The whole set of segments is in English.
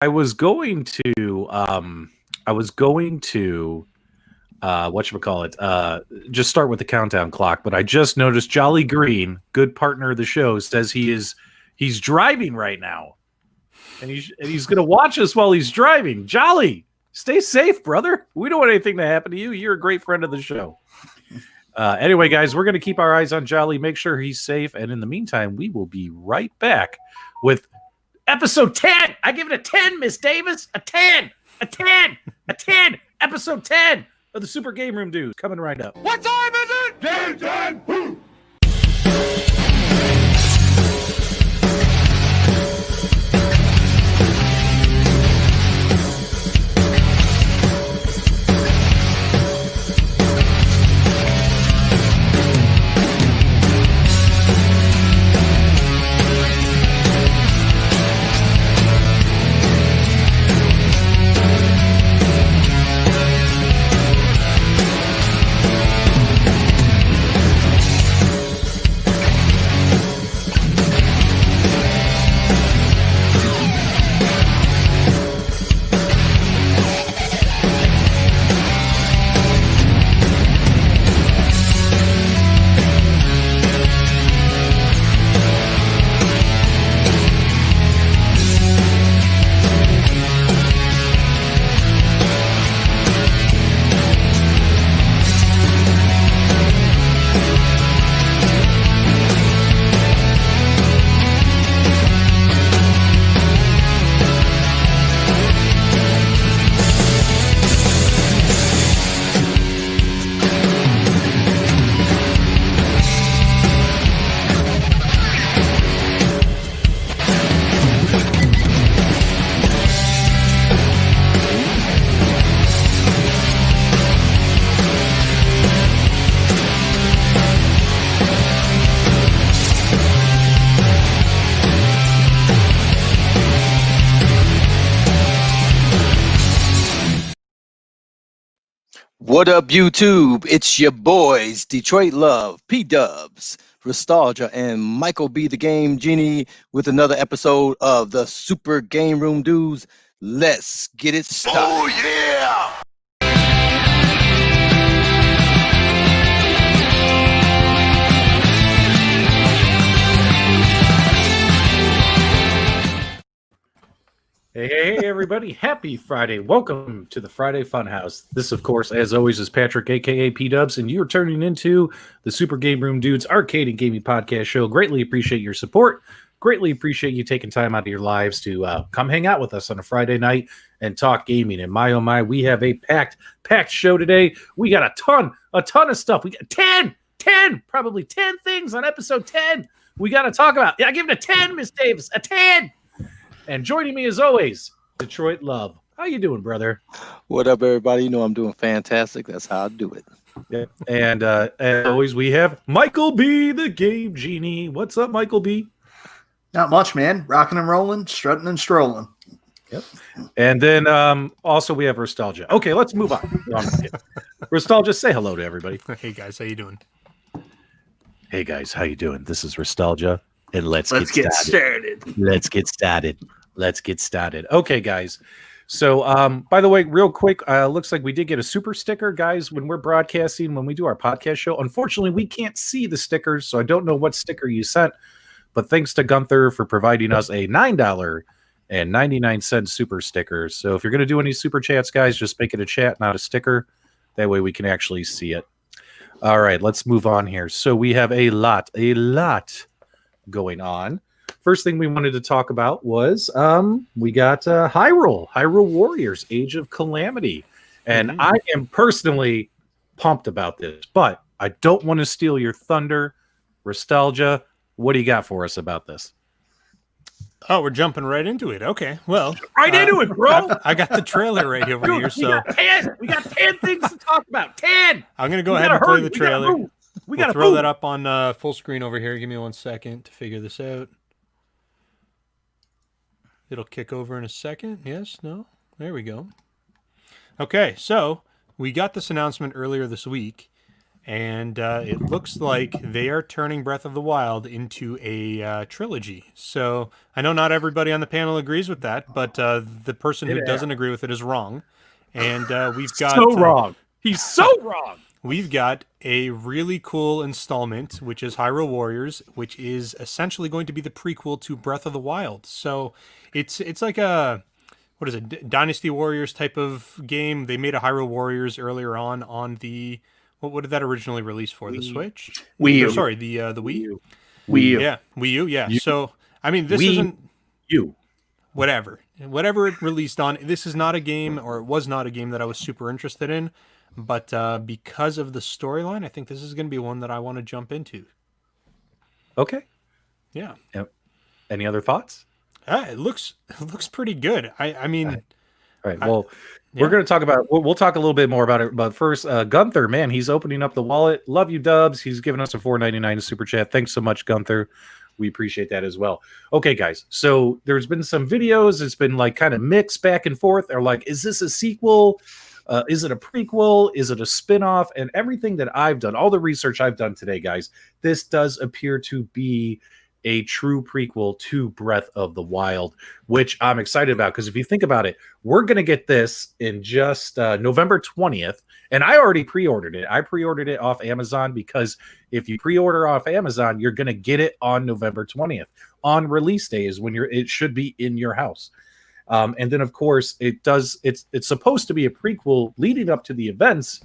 I was going to just start with the countdown clock, but I just noticed Jolly Green, good partner of the show, says he's driving right now. And he's going to watch us while he's driving. Jolly, stay safe, brother. We don't want anything to happen to you. You're a great friend of the show. Anyway, guys, we're going to keep our eyes on Jolly, make sure he's safe, and in the meantime, we will be right back with episode 10. I give it a 10, Miss Davis. A 10. A 10. A 10. Episode 10 of the Super Gameroom Dudes. Coming right up. What time is it? 10, 10, boom. What up, YouTube? It's your boys, Detroit Love, PDubs, Nostalgia, and Michael B. the Game Genie with another episode of the Super Gameroom Dudes. Let's get it started. Oh, yeah! Hey, everybody. Happy Friday. Welcome to the Friday Funhouse. This, of course, as always, is Patrick, a.k.a. P-Dubs, and you're turning into the Super Gameroom Dudes Arcade and Gaming Podcast Show. Greatly appreciate your support. Greatly appreciate you taking time out of your lives to come hang out with us on a Friday night and talk gaming. And my, oh my, we have a packed show today. We got a ton of stuff. We got 10, probably 10 things on episode 10 we got to talk about. Yeah, I give it a 10, Miss Davis, a 10. And joining me as always, Detroit Love. How you doing, brother? What up, everybody? You know I'm doing fantastic. That's how I do it. Yeah. And as always, we have Michael B. the Game Genie. What's up, Michael B? Not much, man. Rocking and rolling, strutting and strolling. Yep. And then also we have Nostalgia. Okay, let's move on. Nostalgia, say hello to everybody. Hey guys, how you doing? Hey guys, how you doing? This is Nostalgia, and let's get started. Let's get started. Okay, guys. So, by the way, real quick, looks like we did get a super sticker, guys, when we're broadcasting, when we do our podcast show. Unfortunately, we can't see the stickers, so I don't know what sticker you sent. But thanks to Gunther for providing us a $9.99 super sticker. So if you're going to do any super chats, guys, just make it a chat, not a sticker. That way we can actually see it. All right, let's move on here. So we have a lot going on. First thing we wanted to talk about was we got Hyrule Warriors, Age of Calamity. And I am personally pumped about this, but I don't want to steal your thunder. Nostalgia, what do you got for us about this? Oh, we're jumping right into it. Okay, well, right into it, bro. I got the trailer right over here. So we got 10 things to talk about. 10. I'm gonna go ahead and play the trailer. We gotta throw that up on full screen over here. Give me 1 second to figure this out. It'll kick over in a second. Yes, no, there we go. Okay, so we got this announcement earlier this week, and it looks like they are turning Breath of the Wild into a trilogy. So I know not everybody on the panel agrees with that, but the person who doesn't agree with it is wrong. And we've got So wrong. He's so wrong. We've got a really cool installment, which is Hyrule Warriors, which is essentially going to be the prequel to Breath of the Wild. So it's like a, what is it, Dynasty Warriors type of game. They made a Hyrule Warriors earlier on the, what did that originally release for? The Switch? Wii U. Or, sorry, the Wii? Wii U. Yeah, Wii U, yeah. So, I mean, this isn't... Whatever it released on, this is not a game, or it was not a game that I was super interested in. But because of the storyline, I think this is going to be one that I want to jump into. Okay. Yeah. Yep. Any other thoughts? It looks pretty good. I mean... All right. Well, we're going to talk about... We'll talk a little bit more about it. But first, Gunther, man, he's opening up the wallet. Love you, Dubs. He's giving us a $4.99 super chat. Thanks so much, Gunther. We appreciate that as well. Okay, guys. So there's been some videos. It's been like kind of mixed back and forth. They're like, is this a sequel? Is it a prequel? Is it a spinoff? And everything that I've done, all the research I've done today, guys, this does appear to be a true prequel to Breath of the Wild, which I'm excited about. Because if you think about it, we're going to get this in just November 20th. And I already pre-ordered it. I pre-ordered it off Amazon because if you pre-order off Amazon, you're going to get it on November 20th. On release day is when it should be in your house. And then, of course, it's supposed to be a prequel leading up to the events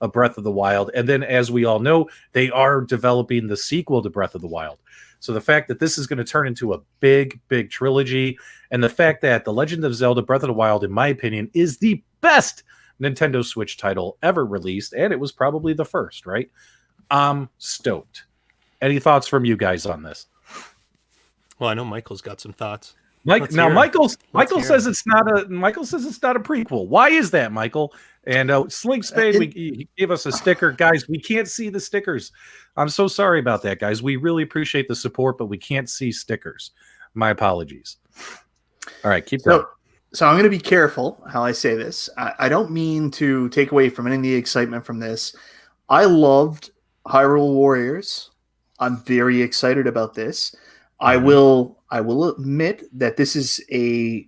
of Breath of the Wild. And then, as we all know, they are developing the sequel to Breath of the Wild. So the fact that this is going to turn into a big, big trilogy, and the fact that The Legend of Zelda Breath of the Wild, in my opinion, is the best Nintendo Switch title ever released, and it was probably the first, right? I'm stoked. Any thoughts from you guys on this? Well, I know Michael's got some thoughts. Michael says it's not a prequel. Why is that, Michael? And Slink Spade, he gave us a sticker. Guys, we can't see the stickers. I'm so sorry about that, guys. We really appreciate the support, but we can't see stickers. My apologies. All right, keep going. So I'm going to be careful how I say this. I don't mean to take away from any of the excitement from this. I loved Hyrule Warriors. I'm very excited about this. I will admit that this is a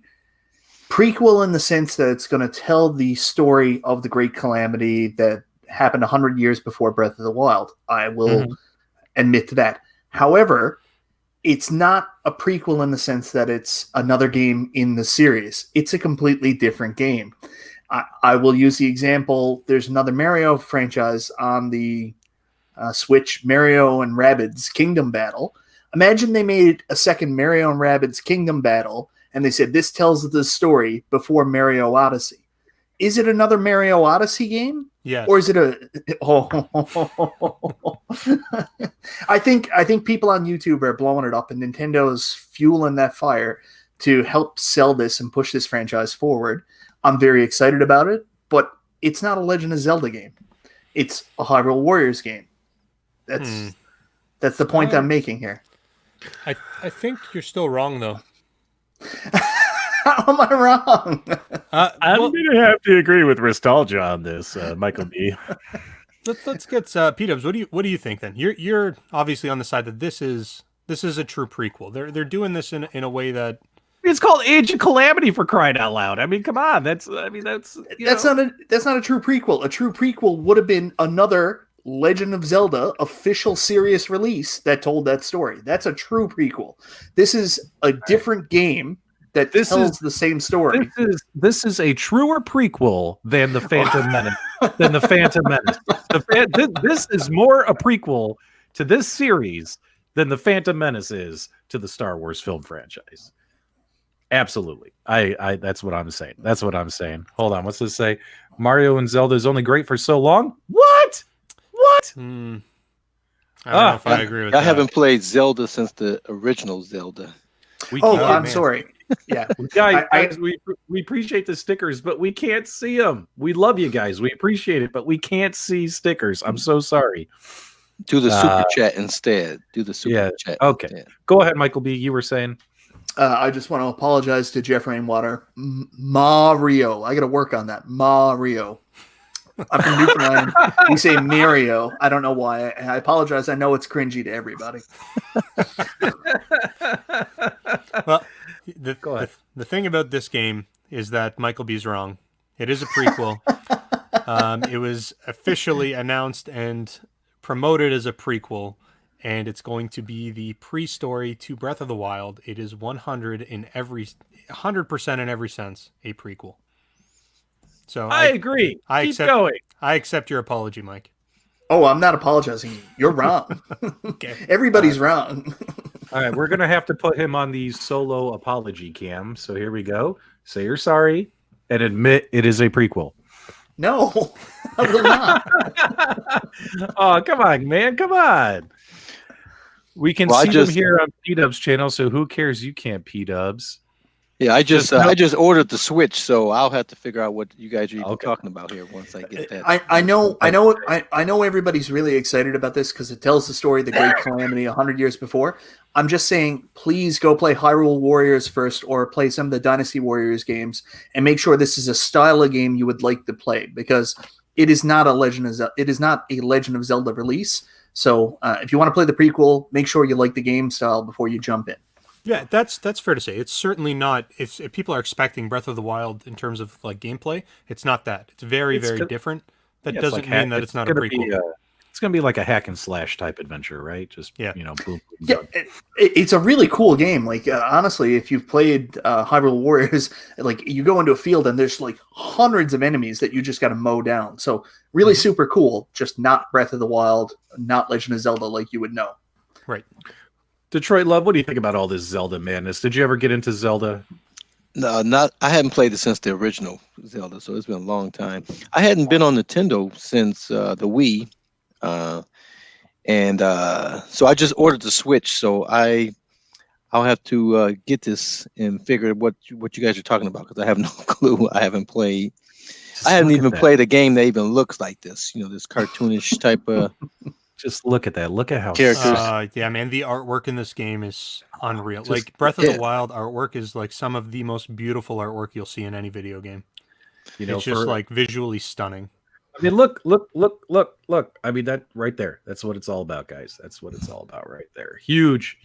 prequel in the sense that it's going to tell the story of the Great Calamity that happened 100 years before Breath of the Wild. I will admit to that. However, it's not a prequel in the sense that it's another game in the series. It's a completely different game. I will use the example. There's another Mario franchise on the Switch, Mario and Rabbids Kingdom Battle. Imagine they made a second Mario and Rabbids Kingdom Battle, and they said this tells the story before Mario Odyssey. Is it another Mario Odyssey game? Yes. Or is it a? I think people on YouTube are blowing it up, and Nintendo's fueling that fire to help sell this and push this franchise forward. I'm very excited about it, but it's not a Legend of Zelda game. It's a Hyrule Warriors game. That's the point I'm making here. I think you're still wrong, though. How am I wrong? I'm going to have to agree with Nostalgia on this, Michael B. Let's get PDubs. What do you think then? You're obviously on the side that this is a true prequel. They're doing this in a way that it's called Age of Calamity, for crying out loud. I mean, come on. That's not a true prequel. A true prequel would have been another Legend of Zelda official serious release that told that story. That's a true prequel. This is a different game that tells the same story. This is a truer prequel than the Phantom Menace. This is more a prequel to this series than the Phantom Menace is to the Star Wars film franchise. Absolutely. That's what I'm saying. Hold on. What's this say? Mario and Zelda is only great for so long? What? I don't know if I agree with that. I haven't played Zelda since the original Zelda. I'm sorry. Yeah, guys, we appreciate the stickers, but we can't see them. We love you guys. We appreciate it, but we can't see stickers. I'm so sorry. Do the super chat instead. Do the super chat. Okay. Instead. Go ahead, Michael B. You were saying? I just want to apologize to Jeff Rainwater. Mario. I got to work on that. Mario. I'm from Newfoundland. We say Mario. I don't know why. I apologize. I know it's cringy to everybody. Well, Go ahead. the thing about this game is that Michael B's wrong. It is a prequel. It was officially announced and promoted as a prequel, and it's going to be the pre-story to Breath of the Wild. It is 100% in every sense a prequel. So I agree. Keep going. I accept your apology, Mike. Oh, I'm not apologizing. You're wrong. Okay. Everybody's wrong. All right, we're going to have to put him on the solo apology cam. So here we go. Say you're sorry and admit it is a prequel. No, I will not. Oh, come on, man. Come on. We can see them here on PDubs channel, so who cares? You can't PDubs. Yeah, I just ordered the Switch, so I'll have to figure out what you guys are even talking about here once I get that. I know everybody's really excited about this because it tells the story of the Great Calamity 100 years before. I'm just saying, please go play Hyrule Warriors first, or play some of the Dynasty Warriors games, and make sure this is a style of game you would like to play, because it is not a Legend of Zelda release. So if you want to play the prequel, make sure you like the game style before you jump in. Yeah, that's fair to say. It's certainly not. If people are expecting Breath of the Wild in terms of like gameplay, it's not that. It's very different. That doesn't mean that it's not a prequel. It's going to be like a hack and slash type adventure, right? Just boom, boom. Yeah, it's a really cool game. Like honestly, if you've played Hyrule Warriors, like you go into a field and there's like hundreds of enemies that you just got to mow down. So really super cool. Just not Breath of the Wild, not Legend of Zelda like you would know. Right. Detroit Love, what do you think about all this Zelda madness? Did you ever get into Zelda? No, not. I haven't played it since the original Zelda, so it's been a long time. I hadn't been on Nintendo since the Wii, and so I just ordered the Switch. So I'll have to get this and figure what you guys are talking about, because I have no clue. I haven't played. I haven't even played a game that even looks like this. This cartoonish type of. Just look at that. Look at how characters. Yeah, man, the artwork in this game is unreal. Like Breath of the Wild artwork is like some of the most beautiful artwork you'll see in any video game. It's just like visually stunning. I mean, look. I mean, that right there. That's what it's all about, guys. That's what it's all about right there. Huge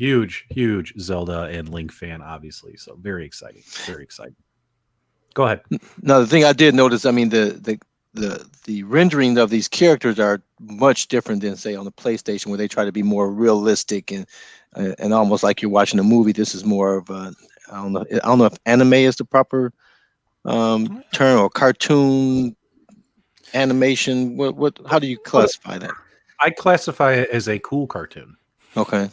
Zelda and Link fan, obviously. So very exciting. Very exciting. Go ahead. No, the thing I did notice, I mean, the rendering of these characters are much different than, say, on the PlayStation, where they try to be more realistic and almost like you're watching a movie. This is more of a, I don't know if anime is the proper term, or cartoon animation. How do you classify that? I classify it as a cool cartoon. Okay.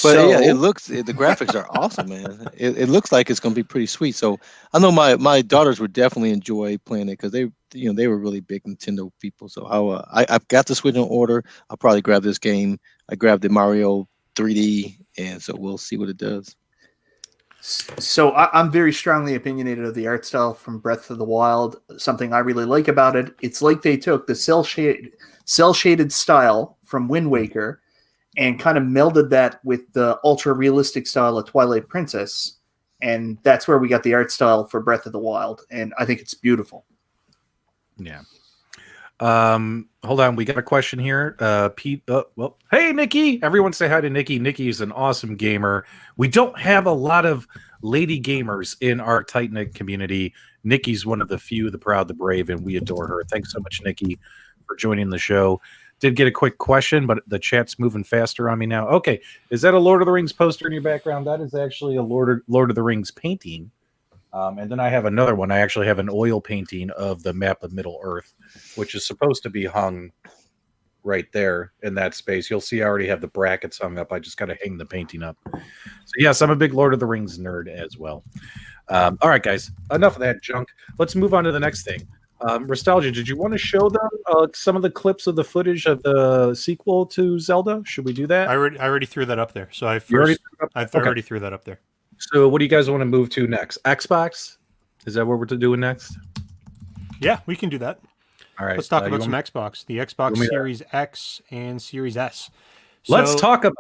But yeah, the graphics are awesome, man. It looks like it's going to be pretty sweet. So I know my daughters would definitely enjoy playing it, because they were really big Nintendo people. So I've got the Switch on order. I'll probably grab this game. I grabbed the Mario 3D, and so we'll see what it does. So I'm very strongly opinionated of the art style from Breath of the Wild. Something I really like about it, it's like they took the cell shaded style from Wind Waker and kind of melded that with the ultra realistic style of Twilight Princess, and that's where we got the art style for Breath of the Wild, and I think it's beautiful. Yeah. Hold on, we got a question here. Pete. Hey, Nikki. Everyone say hi to Nikki. Nikki is an awesome gamer. We don't have a lot of lady gamers in our tight-knit community. Nikki's one of the few, the proud, the brave, and we adore her. Thanks so much, Nikki, for joining the show. Did get a quick question, but the chat's moving faster on me now. Okay, is that a Lord of the Rings poster in your background? That is actually a Lord of the Rings painting. And then I have another one. I actually have an oil painting of the map of Middle Earth, which is supposed to be hung right there in that space. You'll see I already have the brackets hung up. I just got to hang the painting up. So yes, I'm a big Lord of the Rings nerd as well. All right, guys, enough of that junk. Let's move on to the next thing. Nostalgia, did you want to show them some of the clips of the footage of the sequel to Zelda? Should we do that? I already threw that up there. So I already threw that up there. So what do you guys want to move to next? Xbox? Is that what we're doing next? Yeah, we can do that. All right. Let's talk about some Xbox. The Xbox Series X and Series S. So, let's talk about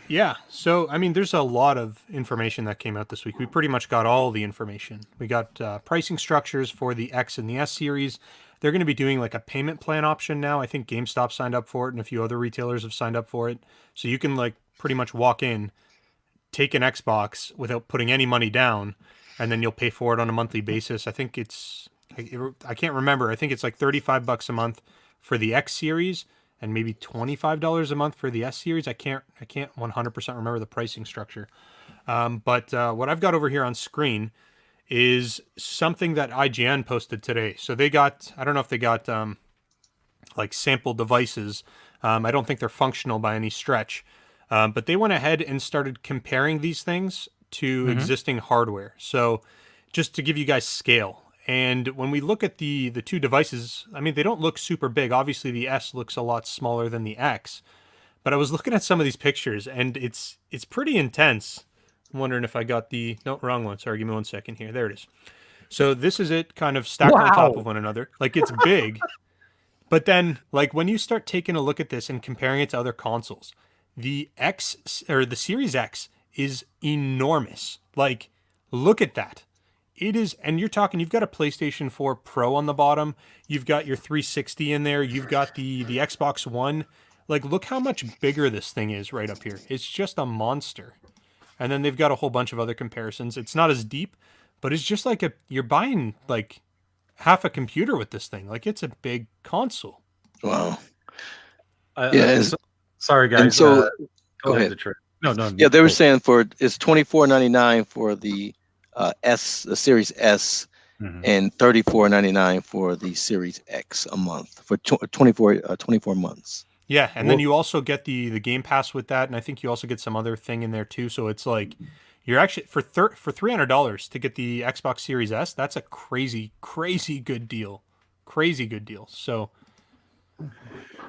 Yeah. So, I mean, there's a lot of information that came out this week. We pretty much got all the information. We got pricing structures for the X and the S series. They're going to be doing like a payment plan option now. I think GameStop signed up for it and a few other retailers have signed up for it. So you can like pretty much walk in, take an Xbox without putting any money down, and then you'll pay for it on a monthly basis. I think I can't remember. I think it's like $35 a month for the X series and maybe $25 a month for the S series. I can't 100% remember the pricing structure. But what I've got over here on screen is something that IGN posted today. So they got, I don't know if they got like sample devices. I don't think they're functional by any stretch. But they went ahead and started comparing these things to existing hardware. So just to give you guys scale. And when we look at the two devices, I mean, they don't look super big. Obviously, the S looks a lot smaller than the X. But I was looking at some of these pictures, and it's pretty intense. I'm wondering if I got the... No, wrong one. Sorry, give me 1 second here. There it is. So this is it kind of stacked on top of one another. Like, it's big. But then, like, when you start taking a look at this and comparing it to other consoles, the X, or the Series X, is enormous. Like, look at that. It is, and you're talking, you've got a PlayStation 4 Pro on the bottom, you've got your 360 in there, you've got the Xbox One. Like, look how much bigger this thing is right up here. It's just a monster. And then they've got a whole bunch of other comparisons. It's not as deep, but it's just like you're buying like half a computer with this thing. Like, it's a big console. Wow. Sorry, guys. And so, go ahead. No. Yeah, they were saying it's $24.99 for the the Series S, and $34.99 for the Series X a month for 24 months. Yeah, and then you also get the Game Pass with that, and I think you also get some other thing in there too. So it's like you're actually for $300 to get the Xbox Series S. That's a crazy good deal. Crazy good deal. So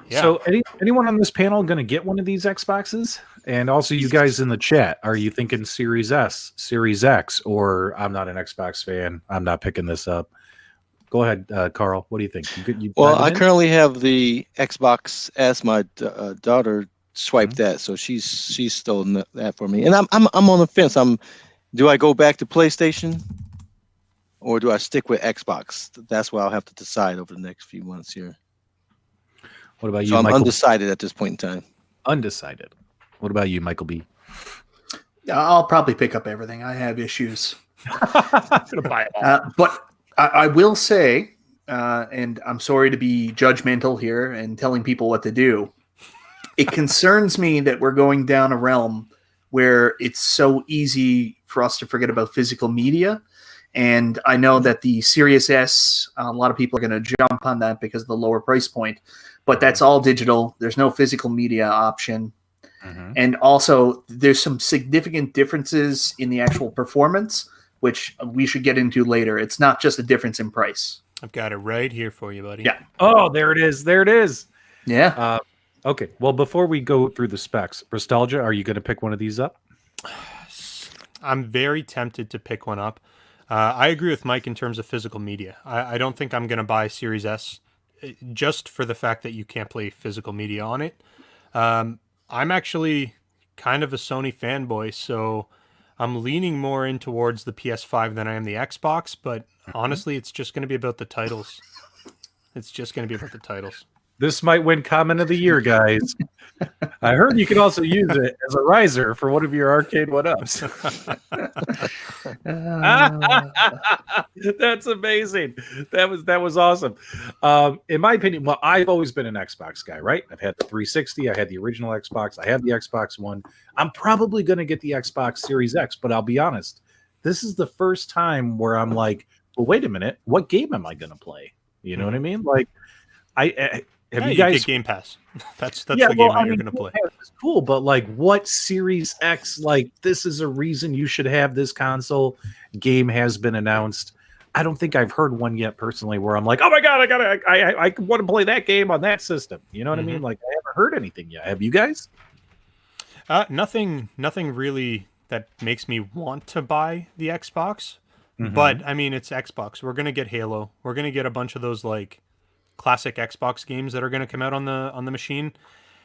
yeah. So anyone on this panel going to get one of these Xboxes? And also, you guys in the chat, are you thinking Series S, Series X, or I'm not an Xbox fan, I'm not picking this up? Go ahead, Carl. What do you think? Well, I currently have the Xbox S. My daughter swiped that, so she's stolen that for me. And I'm on the fence. Do I go back to PlayStation, or do I stick with Xbox? That's what I'll have to decide over the next few months here. What about you, so I'm Michael? undecided at this point in time. Undecided. What about you, Michael B? I'll probably pick up everything. I have issues. I'm gonna buy it all. But I will say, and I'm sorry to be judgmental here and telling people what to do, it concerns me that we're going down a realm where it's so easy for us to forget about physical media. And I know that the Series S, a lot of people are going to jump on that because of the lower price point. But that's all digital. There's no physical media option. And also, there's some significant differences in the actual performance, which we should get into later. It's not just a difference in price. I've got it right here for you, buddy. Yeah. Oh, there it is. There it is. Yeah. Okay. Well, before we go through the specs, Nostalgia, are you going to pick one of these up? I'm very tempted to pick one up. I agree with Mike in terms of physical media. I don't think I'm going to buy Series S just for the fact that you can't play physical media on it. I'm actually kind of a Sony fanboy, so I'm leaning more in towards the PS5 than I am the Xbox, but honestly, it's just going to be about the titles. It's just going to be about the titles. This might win Comment of the Year, guys. I heard you can also use it as a riser for one of your Arcade1UPs. That's amazing. That was awesome. In my opinion, well, I've always been an Xbox guy, right? I've had the 360, I had the original Xbox, I have the Xbox One. I'm probably going to get the Xbox Series X, but I'll be honest, this is the first time where I'm like, well, wait a minute, what game am I going to play? You know what I mean? Like, have you guys get Game Pass? That's the game that you're going to play. It's cool, but like, what Series X? Like, this is a reason you should have this console. Game has been announced. I don't think I've heard one yet personally where I'm like, oh my god, I want to play that game on that system. You know what I mean? Like, I haven't heard anything yet. Have you guys? Nothing really that makes me want to buy the Xbox. But I mean, it's Xbox. We're going to get Halo. We're going to get a bunch of those like classic Xbox games that are going to come out on the machine.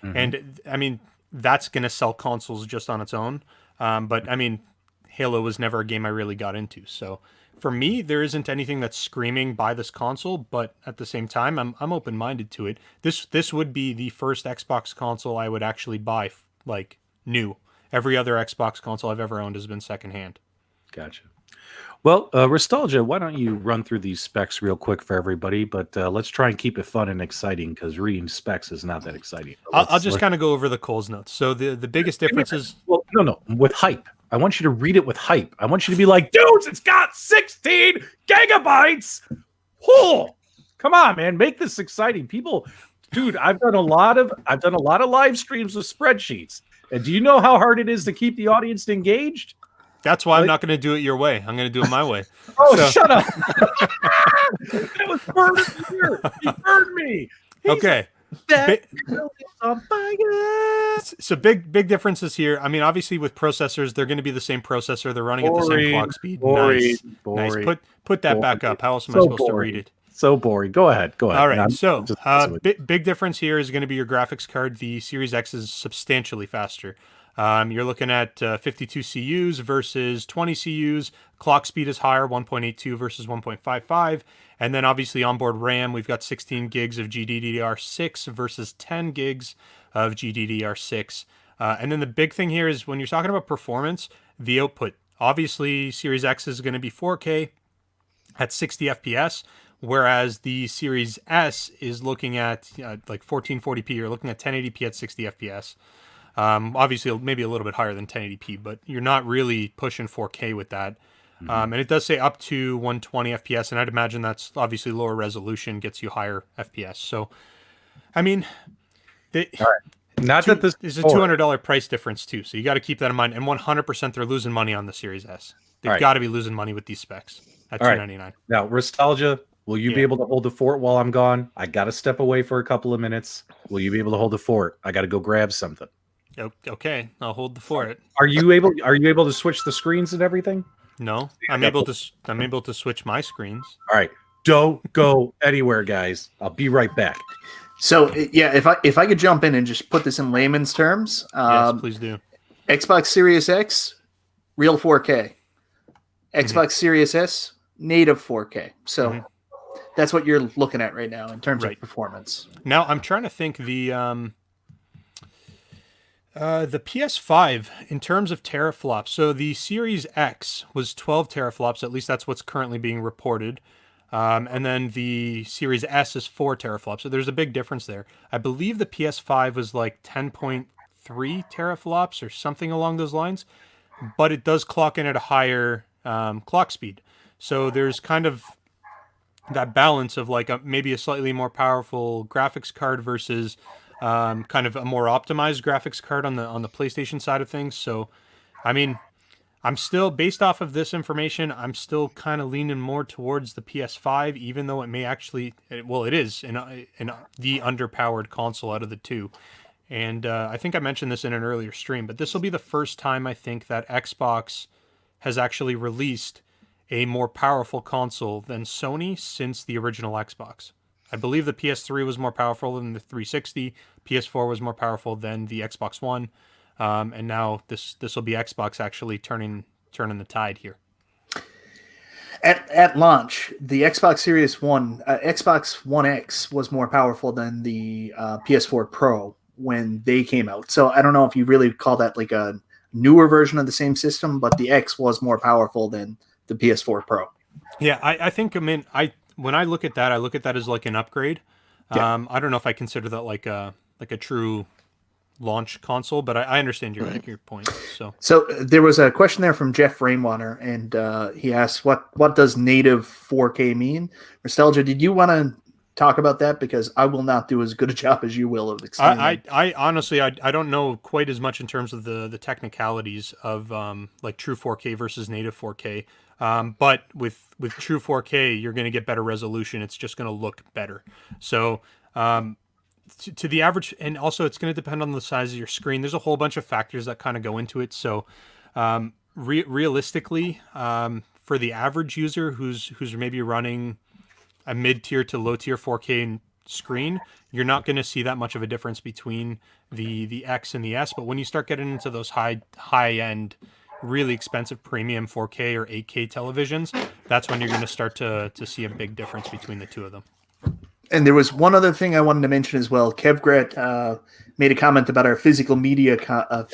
And I mean, that's going to sell consoles just on its own. But I mean, Halo was never a game I really got into. So for me, there isn't anything that's screaming buy this console, but at the same time, I'm open-minded to it. This would be the first Xbox console I would actually buy, like, new. Every other Xbox console I've ever owned has been secondhand. Gotcha. Well, Nostalgia, why don't you run through these specs real quick for everybody? But let's try and keep it fun and exciting, because reading specs is not that exciting. I'll just kind of go over the Coles notes. So the biggest difference is... Well, no, with hype. I want you to read it with hype. I want you to be like, dudes, it's got 16 gigabytes. Oh, come on, man, make this exciting. People, dude, I've done a lot of live streams with spreadsheets. And do you know how hard it is to keep the audience engaged? That's why I'm not going to do it your way. I'm going to do it my way. Shut up. That was burned here. He burned me. Okay. So big differences here. I mean, obviously with processors, they're going to be the same processor. They're running at the same clock speed. Nice. Put that back up. How else am I supposed to read it? So boring. Go ahead. All right. So big difference here is going to be your graphics card. The Series X is substantially faster. You're looking at 52 CUs versus 20 CUs. Clock speed is higher, 1.82 versus 1.55. And then obviously onboard RAM, we've got 16 gigs of GDDR6 versus 10 gigs of GDDR6. And then the big thing here is when you're talking about performance, the output. Obviously, Series X is going to be 4K at 60 FPS, whereas the Series S is looking at like 1440p. You're looking at 1080p at 60 FPS. Obviously, maybe a little bit higher than 1080p, but you're not really pushing 4K with that. And it does say up to 120 FPS, and I'd imagine that's obviously lower resolution, gets you higher FPS. So, I mean, there's a $200 price difference too, so you got to keep that in mind. And 100% they're losing money on the Series S. They've got to be losing money with these specs at $299. Now, Nostalgia, will you be able to hold the fort while I'm gone? I got to step away for a couple of minutes. Will you be able to hold the fort? I got to go grab something. Okay, I'll hold the fort. Are you able to switch the screens and everything? No, I'm able to switch my screens. All right, don't go anywhere, guys. I'll be right back. So yeah, if I could jump in and just put this in layman's terms, yes, please do. Xbox Series X, real 4K. Xbox Series S, native 4K. So that's what you're looking at right now in terms of performance. Now I'm trying to think the PS5 in terms of teraflops. So the Series X was 12 teraflops. At least that's what's currently being reported. And then the Series S is 4 teraflops. So there's a big difference there. I believe the PS5 was like 10.3 teraflops or something along those lines, but it does clock in at a higher clock speed. So there's kind of that balance of like maybe a slightly more powerful graphics card versus kind of a more optimized graphics card on the PlayStation side of things. So, I mean, I'm still, based off of this information, I'm still kind of leaning more towards the PS5, even though it may actually, well, it is in the underpowered console out of the two. And I think I mentioned this in an earlier stream, but this will be the first time I think that Xbox has actually released a more powerful console than Sony since the original Xbox. I believe the PS3 was more powerful than the 360. PS4 was more powerful than the Xbox One. And now this will be Xbox actually turning the tide here. At launch, the Xbox Series Xbox One X was more powerful than the PS4 Pro when they came out. So I don't know if you really call that like a newer version of the same system, but the X was more powerful than the PS4 Pro. Yeah, I think, when I look at that, I look at that as like an upgrade. Yeah. I don't know if I consider that like a true launch console, but I understand your point. So there was a question there from Jeff Rainwater, and he asked, "What does native 4K mean?" Nostalgia, did you want to talk about that? Because I will not do as good a job as you will of explaining. I honestly I don't know quite as much in terms of the technicalities of like true 4K versus native 4K. But with true 4K, you're going to get better resolution. It's just going to look better. So to the average, and also it's going to depend on the size of your screen. There's a whole bunch of factors that kind of go into it. So realistically, for the average user who's maybe running a mid-tier to low-tier 4K screen, you're not going to see that much of a difference between the X and the S. But when you start getting into those high end, really expensive premium 4K or 8K televisions, that's when you're going to start to see a big difference between the two of them. And there was one other thing I wanted to mention as well. Kevgret made a comment about our physical media comment.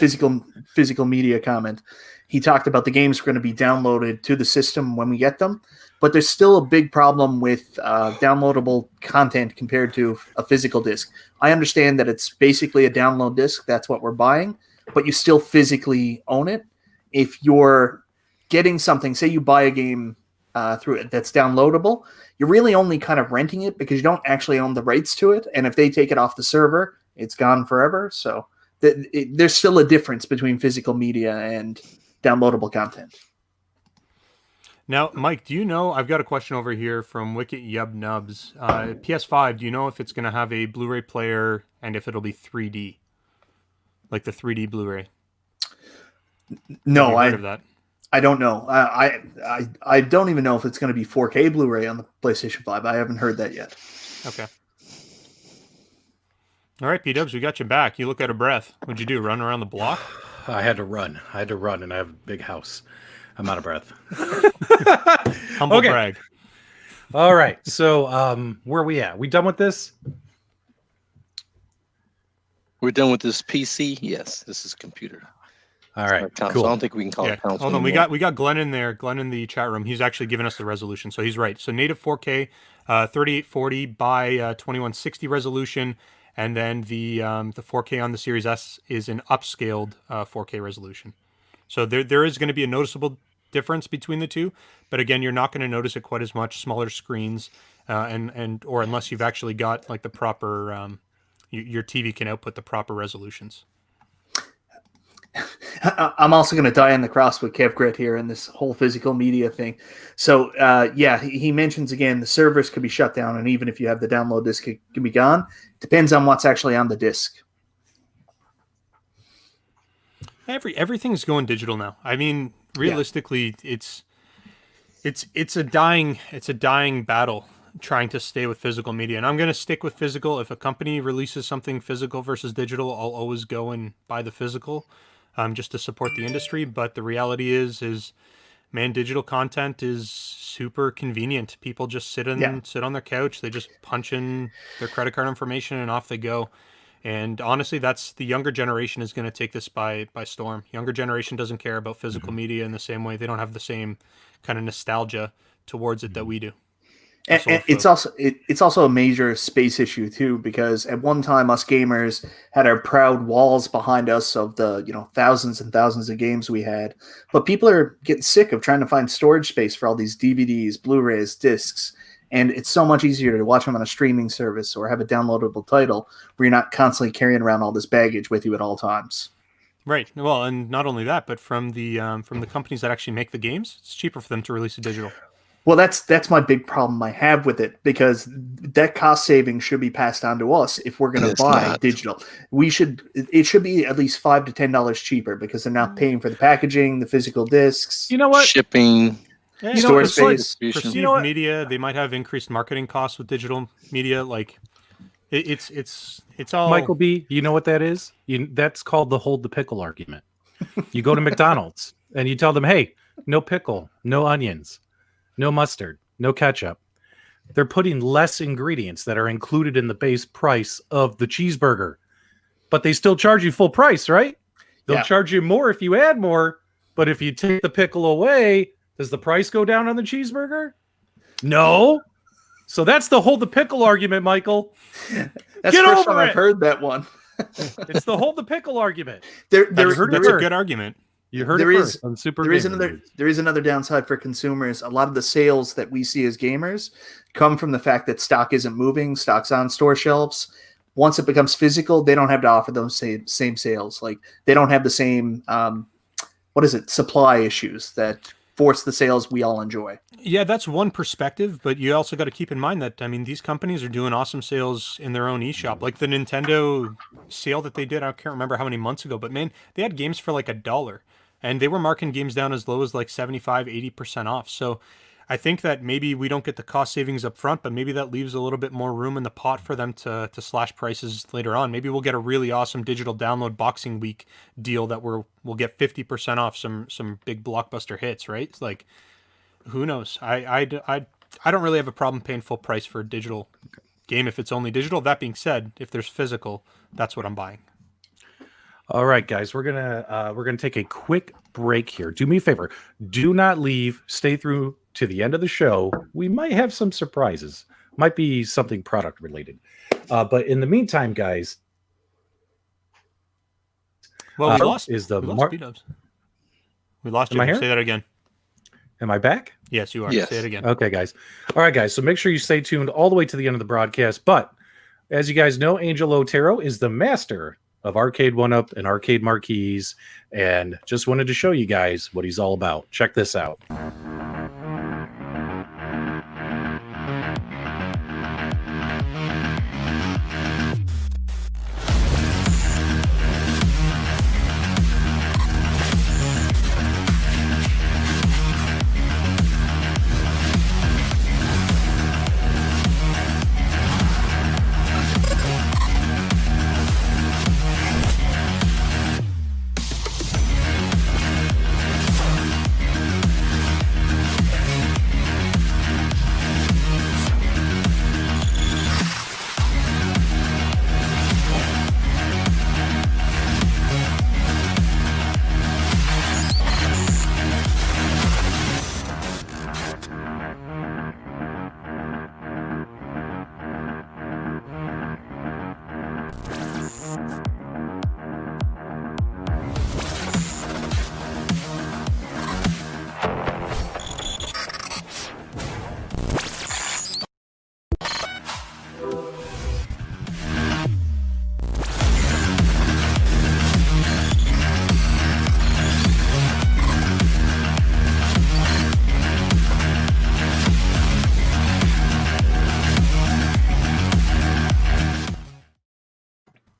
He talked about the games are going to be downloaded to the system when we get them, but there's still a big problem with downloadable content compared to a physical disc. I understand that it's basically a download disc. That's what we're buying, but you still physically own it. If you're getting something, say you buy a game through it that's downloadable, you're really only kind of renting it because you don't actually own the rights to it. And if they take it off the server, it's gone forever. So there's still a difference between physical media and downloadable content. Now, Mike, do you know, I've got a question over here from Wicket Yub Nubs. PS5, do you know if it's going to have a Blu-ray player and if it'll be 3D? Like the 3D Blu-ray? No, Have you heard of that? I don't know. I don't even know if it's going to be 4K Blu-ray on the PlayStation 5. I haven't heard that yet. Okay. All right, P-Dubs, we got you back. You look out of breath. What'd you do, run around the block? I had to run, and I have a big house. I'm out of breath. Humble brag. All right, so where are we at? We done with this? We're done with this PC. Yes, this is computer. All right, cool. cool. So I don't think we can call it console. Hold on, anymore. we got Glenn in there. Glenn in the chat room. He's actually given us the resolution, so he's right. So native 4K, 3840 by 2160 resolution, and then the 4K on the Series S is an upscaled 4K resolution. So there is going to be a noticeable difference between the two, but again, you're not going to notice it quite as much. Smaller screens, or unless you've actually got like the proper, your TV can output the proper resolutions. I'm also going to die on the cross with Kev Grit here in this whole physical media thing. So, he mentions again the servers could be shut down, and even if you have the download disc, it can be gone. Depends on what's actually on the disc. Everything's going digital now. I mean, realistically, it's a dying battle trying to stay with physical media, and I'm going to stick with physical. If a company releases something physical versus digital, I'll always go and buy the physical. Just to support the industry, but the reality is man, digital content is super convenient. People just sit on their couch, they just punch in their credit card information and off they go. And honestly, that's the younger generation is going to take this by storm. Younger generation doesn't care about physical media in the same way. They don't have the same kind of nostalgia towards it that we do. And it's also a major space issue too, because at one time us gamers had our proud walls behind us of the thousands and thousands of games we had, but people are getting sick of trying to find storage space for all these DVDs, Blu-rays, discs, and it's so much easier to watch them on a streaming service or have a downloadable title where you're not constantly carrying around all this baggage with you at all times. Right. Well, and not only that, but from the companies that actually make the games, it's cheaper for them to release a digital. Well, that's my big problem I have with it, because that cost saving should be passed on to us if we're going to buy digital. It should be at least $5 to $10 cheaper, because they're not paying for the packaging, the physical discs, You know what? Shipping. storage space. Perceived media, they might have increased marketing costs with digital media. Like it's all Michael B, you know what that is? That's called the hold the pickle argument. You go to McDonald's and you tell them, hey, no pickle, no onions, no mustard, no ketchup. They're putting less ingredients that are included in the base price of the cheeseburger, but they still charge you full price, right? They'll charge you more if you add more, but if you take the pickle away, does the price go down on the cheeseburger? No. So that's the hold the pickle argument, Michael. That's Get the first over time I've it. heard that one. It's the hold the pickle argument. That's a good argument. You heard There it is- first on Super There is Gameroom Dudes. there is another downside for consumers. A lot of the sales that we see as gamers come from the fact that stock isn't moving, stock's on store shelves. Once it becomes physical, they don't have to offer those same sales. Like they don't have the same supply issues that force the sales we all enjoy. Yeah, that's one perspective, but you also got to keep in mind that, I mean, these companies are doing awesome sales in their own eShop. Like the Nintendo sale that they did, I can't remember how many months ago, but man, they had games for like $1. And they were marking games down as low as like 75, 80% off. So I think that maybe we don't get the cost savings up front, but maybe that leaves a little bit more room in the pot for them to slash prices later on. Maybe we'll get a really awesome digital download Boxing Week deal that we'll get 50% off some big blockbuster hits, right? It's like, who knows? I don't really have a problem paying full price for a digital game if it's only digital. That being said, if there's physical, that's what I'm buying. All right, guys, we're gonna take a quick break here. Do me a favor, do not leave. Stay through to the end of the show. We might have some surprises. Might be something product related. But in the meantime, guys, Well, we lost P-Dubs. We lost you. Am I here? Say that again. Am I back? Yes, you are. Yes. Say it again. Okay, guys. All right, guys. So make sure you stay tuned all the way to the end of the broadcast. But as you guys know, Angel Otero is the master of Arcade1UP and arcade marquees, and just wanted to show you guys what he's all about. Check this out.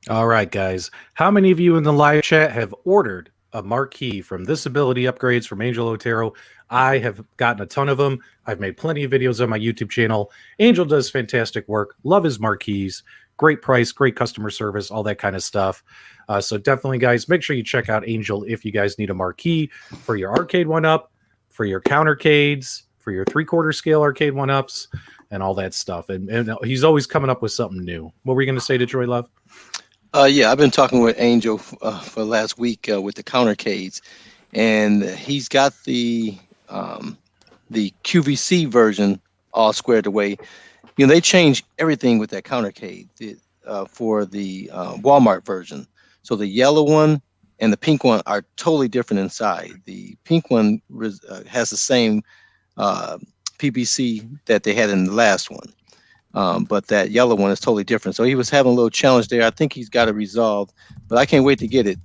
All right, guys. How many of you in the live chat have ordered a marquee from this ability upgrades from Angel Otero? I have gotten a ton of them. I've made plenty of videos on my YouTube channel. Angel does fantastic work. Love his marquees. Great price, great customer service, all that kind of stuff. So definitely, guys, make sure you check out Angel if you guys need a marquee for your Arcade1UP, for your countercades, for your 3/4 scale Arcade1UPs, and all that stuff. And he's always coming up with something new. What were you going to say, Detroit Love? Yeah, I've been talking with Angel for last week with the countercades, and he's got the QVC version all squared away. You know, they changed everything with that countercade for the Walmart version. So the yellow one and the pink one are totally different inside. The pink one has the same PBC that they had in the last one. But that yellow one is totally different. So he was having a little challenge there. I think he's got it resolved, but I can't wait to get it.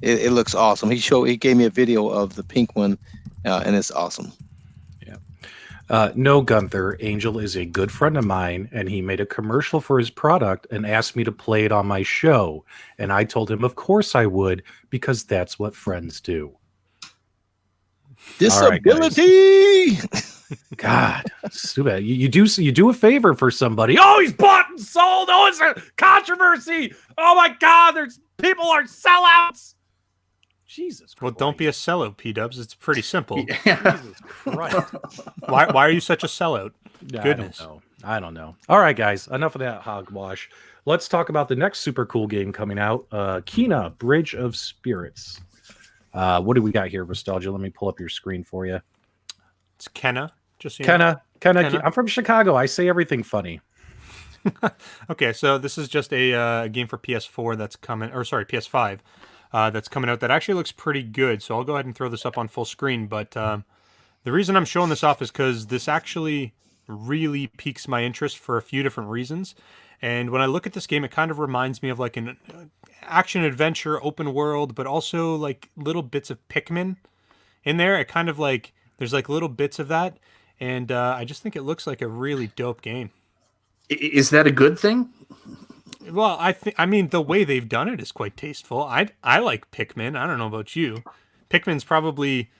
It looks awesome. He gave me a video of the pink one, and it's awesome. Yeah. No, Gunther, Angel is a good friend of mine, and he made a commercial for his product and asked me to play it on my show. And I told him, of course I would, because that's what friends do. Disability. God, stupid. You do a favor for somebody. Oh, he's bought and sold. Oh, it's a controversy. Oh my God, people are sellouts. Jesus Christ. Well, don't be a sellout, P-Dubs. It's pretty simple. Yeah. Jesus Christ. Why are you such a sellout? Yeah, Goodness. I don't know. All right, guys, enough of that hogwash. Let's talk about the next super cool game coming out, Kena, Bridge of Spirits. What do we got here, Nostalgia? Let me pull up your screen for you. It's Kena. Just so Kena. Kena. I'm from Chicago. I say everything funny. Okay, so this is just a game for PS4 that's coming, or sorry, PS5 that's coming out that actually looks pretty good. So I'll go ahead and throw this up on full screen. But the reason I'm showing this off is because this actually really piques my interest for a few different reasons. And when I look at this game, it kind of reminds me of like an action adventure, open world, but also like little bits of Pikmin in there. It kind of like, there's like little bits of that. And I just think it looks like a really dope game. Is that a good thing? Well, I mean, the way they've done it is quite tasteful. I like Pikmin. I don't know about you. Pikmin's probably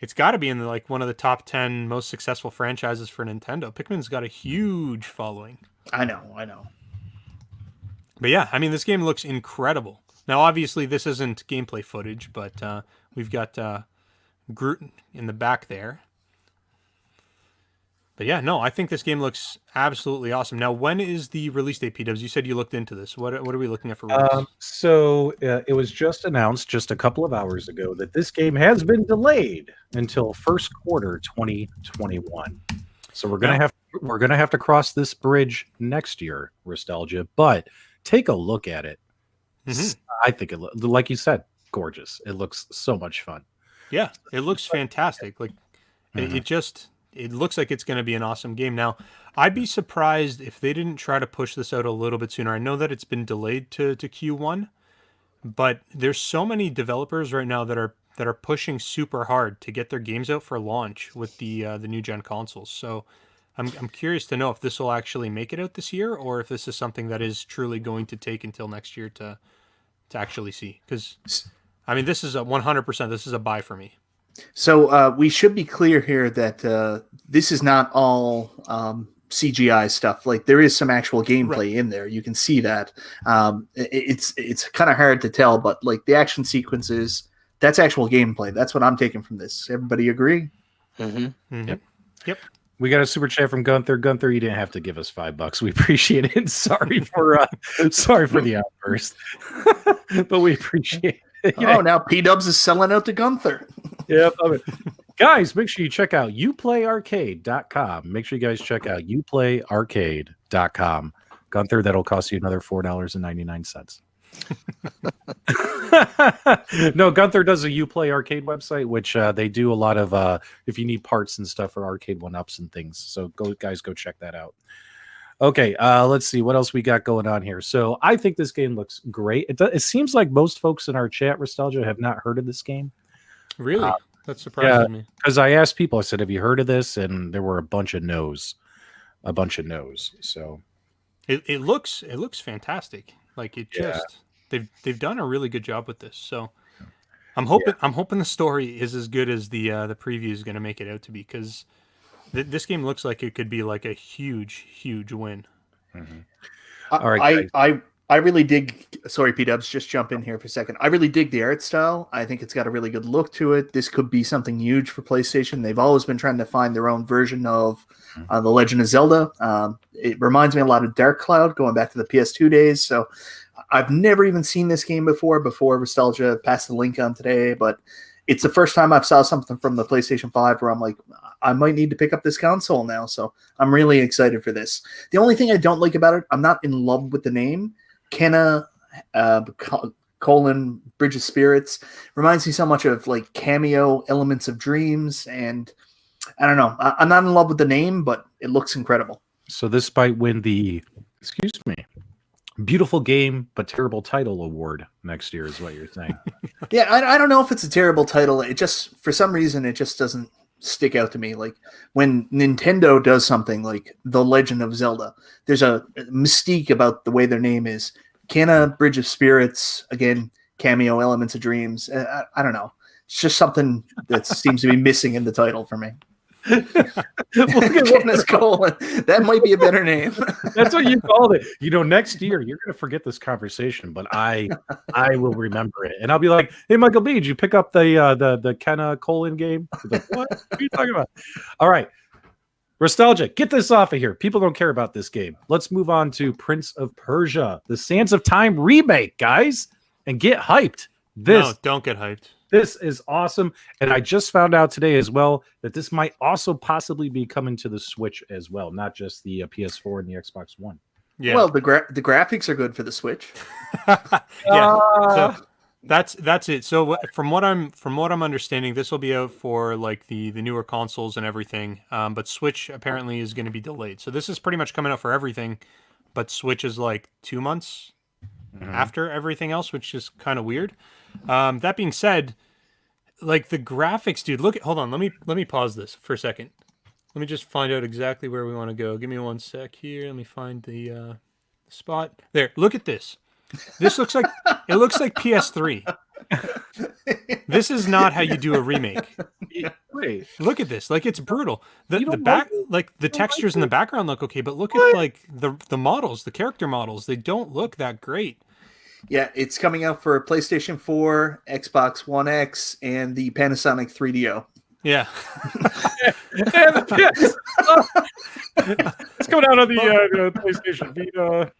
it's got to be in like one of the top 10 most successful franchises for Nintendo. Pikmin's got a huge following. I know. But yeah, I mean, this game looks incredible. Now, obviously, this isn't gameplay footage, but we've got Groot in the back there. But yeah, no, I think this game looks absolutely awesome. Now, when is the release date, PDubs? You said you looked into this. What are we looking at for release? So it was just announced just a couple of hours ago that this game has been delayed until first quarter 2021. So we're gonna have to cross this bridge next year, Nostalgia. But take a look at it. I think it like you said, gorgeous. It looks so much fun. Yeah, it looks fantastic. Like it looks like it's going to be an awesome game. Now, I'd be surprised if they didn't try to push this out a little bit sooner. I know that it's been delayed to Q1, but there's so many developers right now that are pushing super hard to get their games out for launch with the new gen consoles. So I'm curious to know if this will actually make it out this year, or if this is something that is truly going to take until next year to actually see. Because I mean, this is a 100%. This is a buy for me. So we should be clear here that this is not all CGI stuff. Like there is some actual gameplay in there. You can see that. It's kind of hard to tell, but like the action sequences, that's actual gameplay. That's what I'm taking from this. Everybody agree? Yep. We got a super chat from Gunther. Gunther, you didn't have to give us $5. We appreciate it. Sorry for the outburst, but we appreciate it. Now P-Dubs is selling out to Gunther. Yep. Guys, make sure you check out uplayarcade.com. Make sure you guys check out uplayarcade.com. Gunther, that'll cost you another $4.99. No, Gunther does a Uplay Arcade website, which they do a lot of if you need parts and stuff for Arcade1UPs and things. So go check that out. Okay, let's see what else we got going on here. So I think this game looks great. It seems like most folks in our chat, Nostalgia, have not heard of this game. Really? That surprises me. Because I asked people, I said, have you heard of this? And there were a bunch of no's. So it looks fantastic. Like it just they've done a really good job with this. So I'm hoping the story is as good as the preview is going to make it out to be, because this game looks like it could be like a huge win. All right, I really dig. Sorry, P-Dubs, just jump in here for a second. I really dig the art style. I think it's got a really good look to it. This could be something huge for PlayStation. They've always been trying to find their own version of The Legend of Zelda. It reminds me a lot of Dark Cloud, going back to the PS2 days. So I've never even seen this game before Nostalgia passed the link on today, but it's the first time I've saw something from the PlayStation 5 where I'm like, I might need to pick up this console now. So I'm really excited for this. The only thing I don't like about it, I'm not in love with the name. Kena, Bridge of Spirits reminds me so much of like Cameo, Elements of Dreams, and I don't know. I'm not in love with the name, but it looks incredible. So this might win the beautiful game but terrible title award next year, is what you're saying. Yeah, I don't know if it's a terrible title. It just, for some reason, it just doesn't stick out to me. Like when Nintendo does something like The Legend of Zelda, there's a mystique about the way their name is. Kena, Bridge of Spirits, again, Cameo, Elements of Dreams. I don't know. It's just something that seems to be missing in the title for me. Kena's colon. That might be a better name. That's what you called it. Next year you're going to forget this conversation, but I will remember it, and I'll be like, "Hey, Michael B, did you pick up the Kena : game?" Like, what are you talking about? All right, Nostalgia, get this off of here. People don't care about this game. Let's move on to Prince of Persia: The Sands of Time remake, guys, and get hyped. No, don't get hyped. This is awesome. And I just found out today as well that this might also possibly be coming to the Switch as well, not just the PS4 and the Xbox One. Yeah. Well, the graphics are good for the Switch. So that's it. So from what I'm understanding, this will be out for like the newer consoles and everything. But Switch apparently is going to be delayed. So this is pretty much coming out for everything, but Switch is like 2 months after everything else, which is kind of weird. That being said, like the graphics, dude, hold on. Let me pause this for a second. Let me just find out exactly where we want to go. Give me 1 sec here. Let me find the spot. There. Look at this. This looks like PS3. This is not how you do a remake. Wait, Look at this. Like, it's brutal. You The don't back, like it? like the You don't like textures in the it? background look okay, but look What? at like the models, the character models. They don't look that great. Yeah, it's coming out for PlayStation 4, Xbox One X, and the Panasonic 3DO. Yeah. Yes. It's coming out on the PlayStation Vita.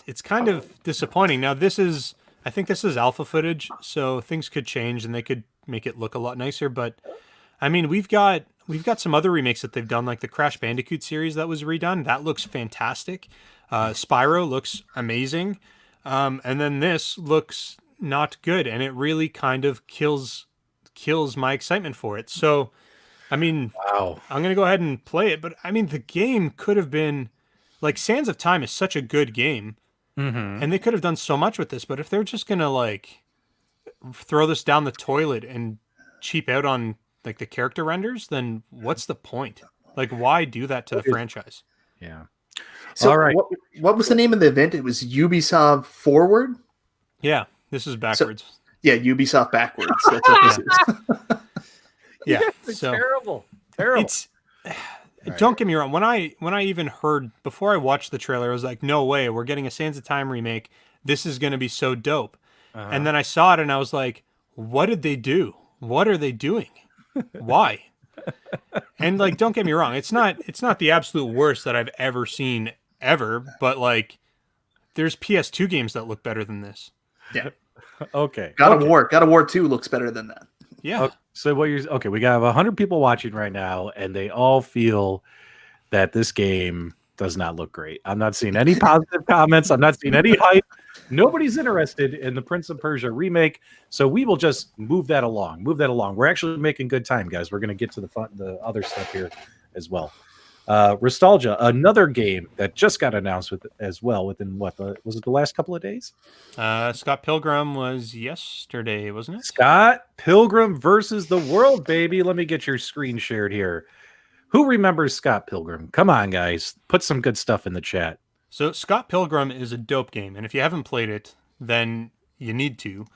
It's kind of disappointing. Now I think this is alpha footage, so things could change and they could make it look a lot nicer. But I mean, we've got some other remakes that they've done, like the Crash Bandicoot series that was redone. That looks fantastic. Spyro looks amazing, and then this looks not good, and it really kind of kills my excitement for it. So, I mean, Wow. I'm gonna go ahead and play it, but I mean, the game could have been like Sands of Time is such a good game. Mm-hmm. And they could have done so much with this, but if they're just gonna like throw this down the toilet and cheap out on like the character renders, then what's the point? Like, why do that to the franchise? Yeah. So All right. what was the name of the event? It was Ubisoft Forward? Yeah, this is backwards. Yeah, Ubisoft Backwards. That's what this is. yeah, It's so terrible. Terrible. it's don't get me wrong. When I even heard before I watched the trailer, I was like, no way, we're getting a Sands of Time remake. This is gonna be so dope. And then I saw it and I was like, what did they do? What are they doing? Why? And like, don't get me wrong, it's not the absolute worst that I've ever seen ever, but like there's PS2 games that look better than this. Yeah. Okay. God of War 2 looks better than that. Yeah. Okay. So we got 100 people watching right now, and they all feel that this game does not look great. I'm not seeing any positive comments. I'm not seeing any hype. Nobody's interested in the Prince of Persia remake, so we will just move that along. We're actually making good time, guys. We're going to get to the other stuff here as well. Nostalgia, another game that just got announced within was it the last couple of days? Scott Pilgram was yesterday, wasn't it? Scott Pilgrim versus the world, baby. Let me get your screen shared here. Who remembers Scott Pilgrim? Come on, guys. Put some good stuff in the chat. So Scott Pilgrim is a dope game, and if you haven't played it, then you need to.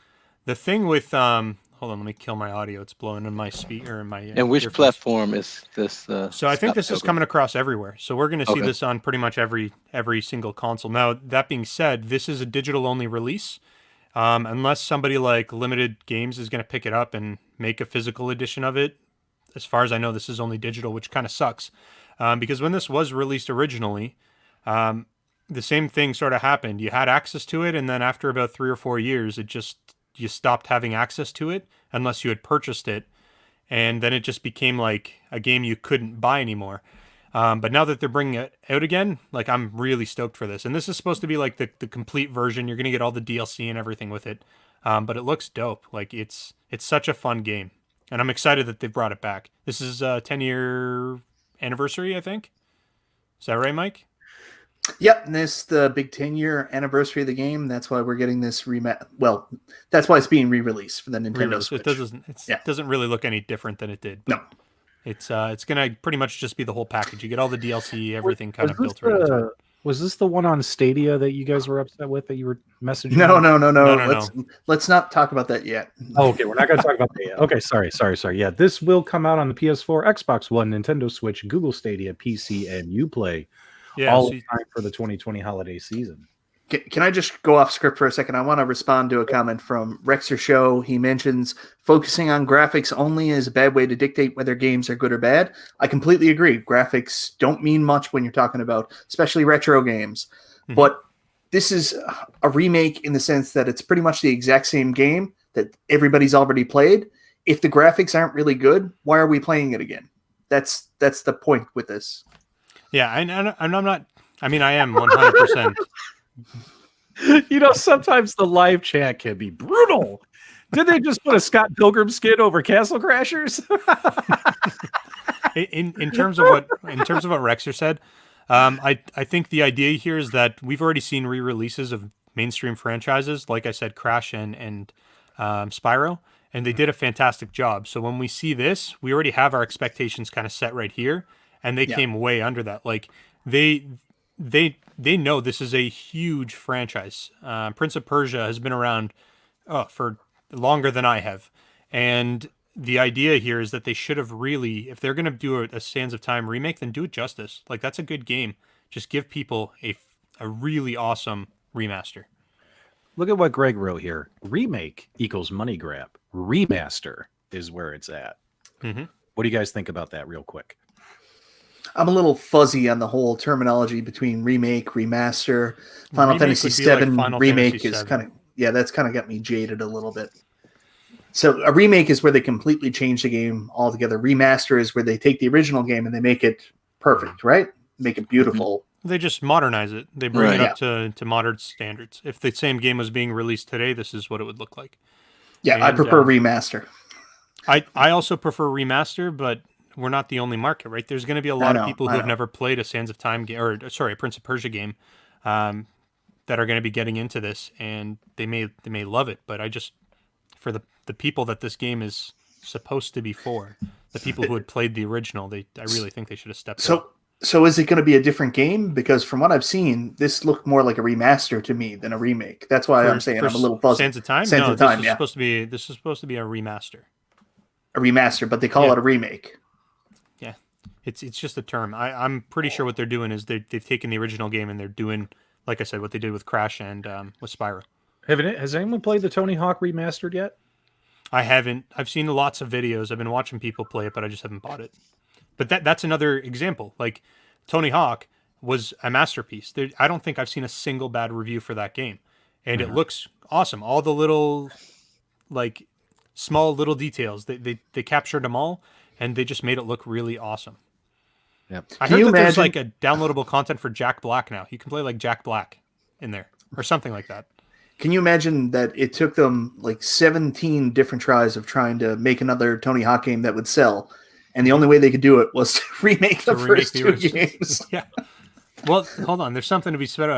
The thing with hold on, let me kill my audio. It's blowing in my speaker in my And which earphones. platform is this? So I think this is coming across everywhere. So we're going to see this on pretty much every single console. Now, that being said, this is a digital only release. Unless somebody like Limited Games is going to pick it up and make a physical edition of it. As far as I know, this is only digital, which kind of sucks. Because when this was released originally, the same thing sort of happened. You had access to it, and then after about 3 or 4 years, you stopped having access to it unless you had purchased it. And then it just became like a game you couldn't buy anymore. But now that they're bringing it out again, like I'm really stoked for this. And this is supposed to be like the complete version. You're going to get all the DLC and everything with it. But it looks dope. Like it's such a fun game. And I'm excited that they brought it back. This is a 10-year anniversary, I think. Is that right, Mike? Yep, and this is the big 10-year anniversary of the game. That's why we're getting this Well, that's why it's being re-released for the Nintendo Switch. It doesn't really look any different than it did. No. It's going to pretty much just be the whole package. You get all the DLC, everything kind of built right into it. Was this the one on Stadia that you guys were upset with that you were messaging? No. Let's not talk about that yet. Oh, okay, we're not going to talk about that yet. Okay, sorry. Yeah, this will come out on the PS4, Xbox One, Nintendo Switch, Google Stadia, PC, and Uplay. Yeah, all in time for the 2020 holiday season. Can I just go off script for a second? I want to respond to a comment from Rexer Show. He mentions focusing on graphics only is a bad way to dictate whether games are good or bad. I completely agree. Graphics don't mean much when you're talking about, especially retro games. Mm-hmm. But this is a remake in the sense that it's pretty much the exact same game that everybody's already played. If the graphics aren't really good, why are we playing it again? That's the point with this. Yeah, and I'm not. I mean, I am 100%. Sometimes the live chat can be brutal. Did they just put a Scott Pilgrim skin over Castle Crashers? in terms of what Rexer said, I think the idea here is that we've already seen re-releases of mainstream franchises, like I said, Crash and Spyro, and they did a fantastic job. So when we see this, we already have our expectations kind of set right here. And they came way under that. Like they they know this is a huge franchise. Prince of Persia has been around for longer than I have, and the idea here is that they should have really, if they're going to do a Sands of Time remake, then do it justice. Like, that's a good game. Just give people a really awesome remaster. Look at what Greg wrote here. Remake equals money grab. Remaster is where it's at. Mm-hmm. What do you guys think about that real quick? I'm a little fuzzy on the whole terminology between remake, remaster. Final Fantasy VII remake is kind of, that's kind of got me jaded a little bit. So a remake is where they completely change the game altogether. Remaster is where they take the original game and they make it perfect, right? Make it beautiful. They just modernize it. They bring it up to modern standards. If the same game was being released today, this is what it would look like. Yeah, and I prefer remaster. I also prefer remaster, but we're not the only market, right? There's going to be a lot of people who have never played a Sands of Time game, or sorry, a Prince of Persia game, that are going to be getting into this, and they may love it. But I just, for the people that this game is supposed to be for, the people who had played the original, I really think they should have stepped up. So is it going to be a different game? Because from what I've seen, this looked more like a remaster to me than a remake. That's why I'm saying I'm a little fuzzy. Sands of Time? Sands of Time, this is supposed to be a remaster. A remaster, but they call it a remake. Yeah, it's just a term. I'm pretty sure what they're doing is they've taken the original game and they're doing, like I said, what they did with Crash and with Spyro. Has anyone played the Tony Hawk remastered yet? I haven't. I've seen lots of videos. I've been watching people play it, but I just haven't bought it. But that's another example. Like, Tony Hawk was a masterpiece. I don't think I've seen a single bad review for that game. And it looks awesome. All the little, like, small little details, they captured them all, and they just made it look really awesome. Yep. I heard that there's, like, a downloadable content for Jack Black now. You can play, like, Jack Black in there, or something like that. Can you imagine that it took them, like, 17 different tries of trying to make another Tony Hawk game that would sell, and the only way they could do it was to remake the first two games. Yeah. Well, hold on. There's something to be said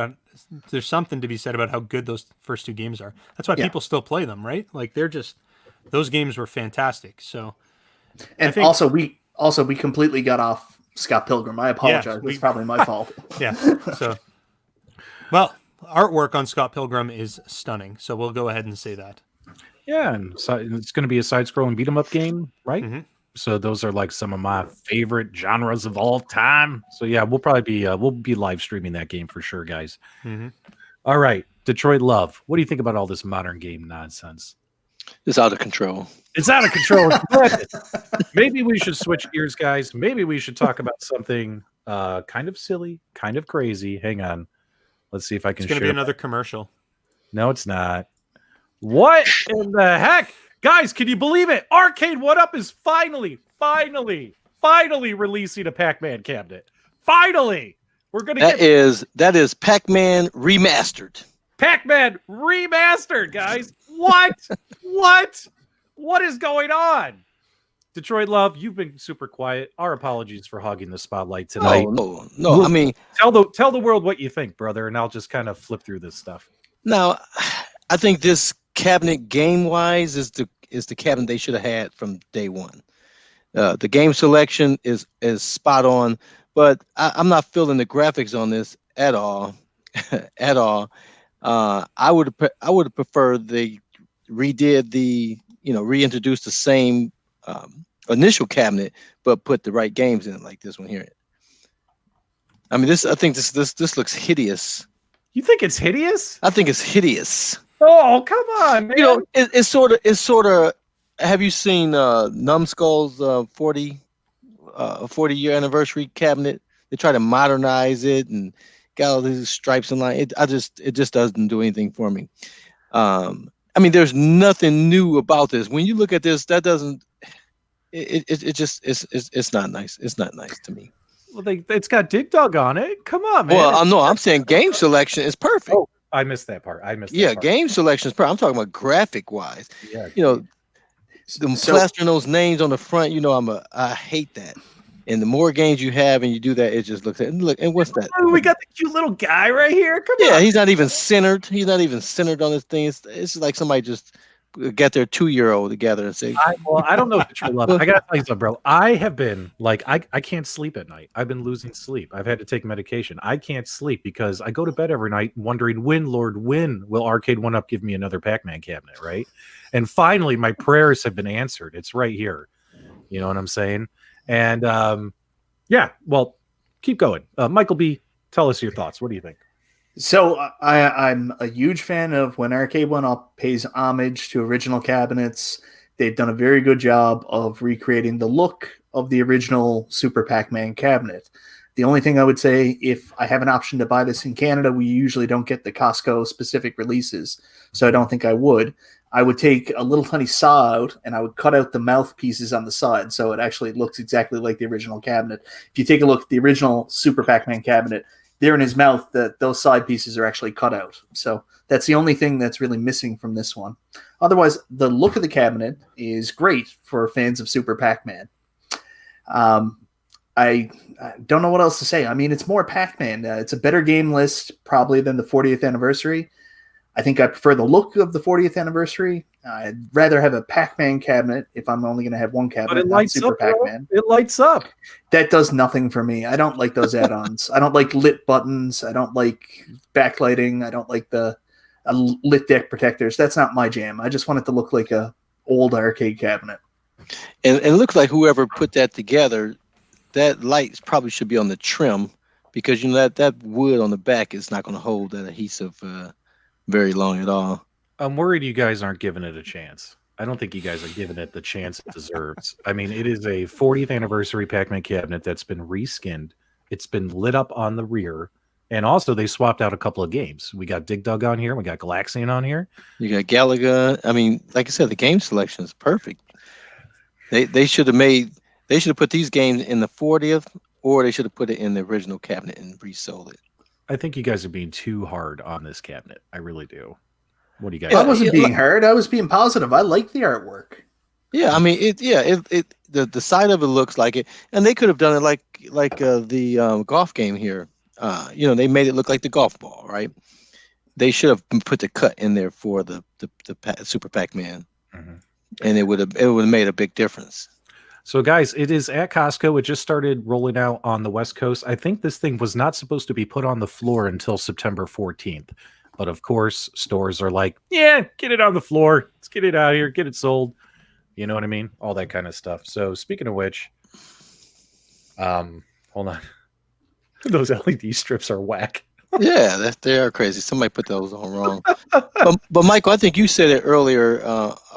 about how good those first two games are. That's why people still play them, right? Like, those games were fantastic. So, and also we completely got off Scott Pilgram. I apologize. It's probably my fault. Yeah. So, well, artwork on Scott Pilgram is stunning. So we'll go ahead and say that. Yeah, and it's going to be a side-scrolling beat-em-up game, right? Mm-hmm. So those are like some of my favorite genres of all time. So yeah, we'll probably be we'll be live streaming that game for sure, guys. Mm-hmm. All right, Detroit Love. What do you think about all this modern game nonsense? It's out of control. It's out of control. Maybe we should switch gears, guys. Maybe we should talk about something kind of silly, kind of crazy. Hang on. Let's see if I can. It's going to be another commercial. No, it's not. What in the heck? Guys, can you believe it? Arcade1UP is finally releasing a Pac-Man cabinet. Finally! We're gonna that is Pac-Man remastered. Pac-Man remastered, guys. What? What is going on? Detroit Love, you've been super quiet. Our apologies for hogging the spotlight tonight. No. I mean, tell the world what you think, brother, and I'll just kind of flip through this stuff. Now, I think this cabinet game-wise is the cabinet they should have had from day one. The game selection is spot on, but I'm not feeling the graphics on this at all. At all. I would have preferred they reintroduced the same initial cabinet, but put the right games in it, like this one here. I mean, I think this looks hideous. You think it's hideous? I think it's hideous. Oh, come on, man. You know, it's sort of. Have you seen Numbskull's 40-year anniversary cabinet? They try to modernize it and got all these stripes and line. It just doesn't do anything for me. I mean, there's nothing new about this. When you look at this, that doesn't. It's not nice. It's not nice to me. Well, it's got Dig Dug on it. Come on, man. Well, no, I'm saying game selection is perfect. Oh, I missed that part. Game selection is perfect. I'm talking about graphic wise. Yeah. You know, plastering those names on the front. You know, I hate that. And the more games you have and you do that, it just looks at look. And what's that? Oh, we got the cute little guy right here. Come on. Yeah, he's not even centered. He's not even centered on this thing. It's like somebody just get their 2-year-old together and say, I don't know if it's true love. I gotta tell you something, bro. I have been like, I can't sleep at night. I've been losing sleep. I've had to take medication. I can't sleep because I go to bed every night wondering when will Arcade1UP give me another Pac-Man cabinet, right? And finally, my prayers have been answered. It's right here. You know what I'm saying? And yeah, well, keep going. Michael B, tell us your thoughts. What do you think? So I'm a huge fan of when Arcade1UP pays homage to original cabinets. They've done a very good job of recreating the look of the original Super Pac-Man cabinet. The only thing I would say, if I have an option to buy this in Canada, we usually don't get the Costco specific releases, so I don't think I would. I would take a little tiny saw out and I would cut out the mouthpieces on the side so it actually looks exactly like the original cabinet. If you take a look at the original Super Pac-Man cabinet, there in his mouth, those side pieces are actually cut out. So that's the only thing that's really missing from this one. Otherwise, the look of the cabinet is great for fans of Super Pac-Man. I don't know what else to say. I mean, it's more Pac-Man. It's a better game list probably than the 40th anniversary. I think I prefer the look of the 40th anniversary. I'd rather have a Pac-Man cabinet if I'm only going to have one cabinet. But it lights Super up, Pac-Man. It lights up. That does nothing for me. I don't like those add-ons. I don't like lit buttons. I don't like backlighting. I don't like the lit deck protectors. That's not my jam. I just want it to look like a old arcade cabinet. and it looks like whoever put that together, that light probably should be on the trim, because you know that wood on the back is not going to hold that adhesive very long at all. I'm worried you guys aren't giving it a chance. I don't think you guys are giving it the chance it deserves. I mean, it is a 40th anniversary Pac-Man cabinet that's been reskinned. It's been lit up on the rear. And also, they swapped out a couple of games. We got Dig Dug on here. We got Galaxian on here. You got Galaga. I mean, like I said, the game selection is perfect. They should have put these games in the 40th, or they should have put it in the original cabinet and resold it. I think you guys are being too hard on this cabinet. I really do. What do you guys I think? wasn't being hard. I was being positive. I like the artwork. Yeah, I mean, the side of it looks like it, and they could have done it like the golf game here. You know, they made it look like the golf ball, right? They should have put the cut in there for the Super Pac-Man, and it would have made a big difference. So, guys, it is at Costco. It just started rolling out on the West Coast. I think this thing was not supposed to be put on the floor until September 14th. But, of course, stores are like, yeah, get it on the floor. Let's get it out here. Get it sold. You know what I mean? All that kind of stuff. So, speaking of which, hold on. Those LED strips are whack. Yeah, they are crazy. Somebody put those on wrong. But Michael, I think you said it earlier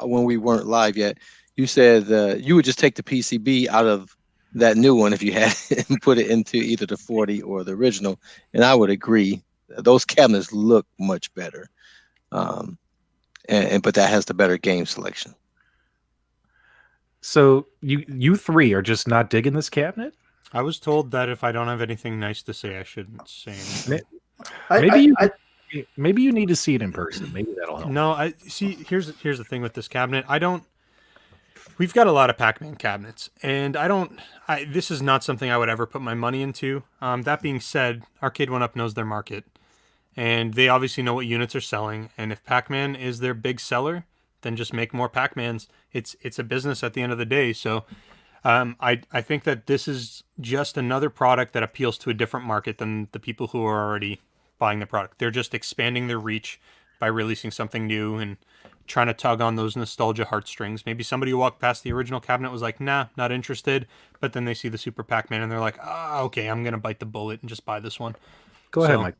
when we weren't live yet. You said you would just take the PCB out of that new one if you had it and put it into either the 40 or the original. And I would agree. Those cabinets look much better. But that has the better game selection. So you three are just not digging this cabinet? I was told that if I don't have anything nice to say, I shouldn't say anything. Maybe you need to see it in person. Maybe that'll help. No, I see. Here's the thing with this cabinet. We've got a lot of Pac-Man cabinets, and this is not something I would ever put my money into. That being said, Arcade1UP knows their market, and they obviously know what units are selling. And if Pac-Man is their big seller, then just make more Pac-Mans. It's a business at the end of the day. So I think that this is just another product that appeals to a different market than the people who are already buying the product. They're just expanding their reach by releasing something new and trying to tug on those nostalgia heartstrings. Maybe somebody who walked past the original cabinet was like, nah, not interested. But then they see the Super Pac-Man and they're like, okay, I'm going to bite the bullet and just buy this one. Go ahead, Mike.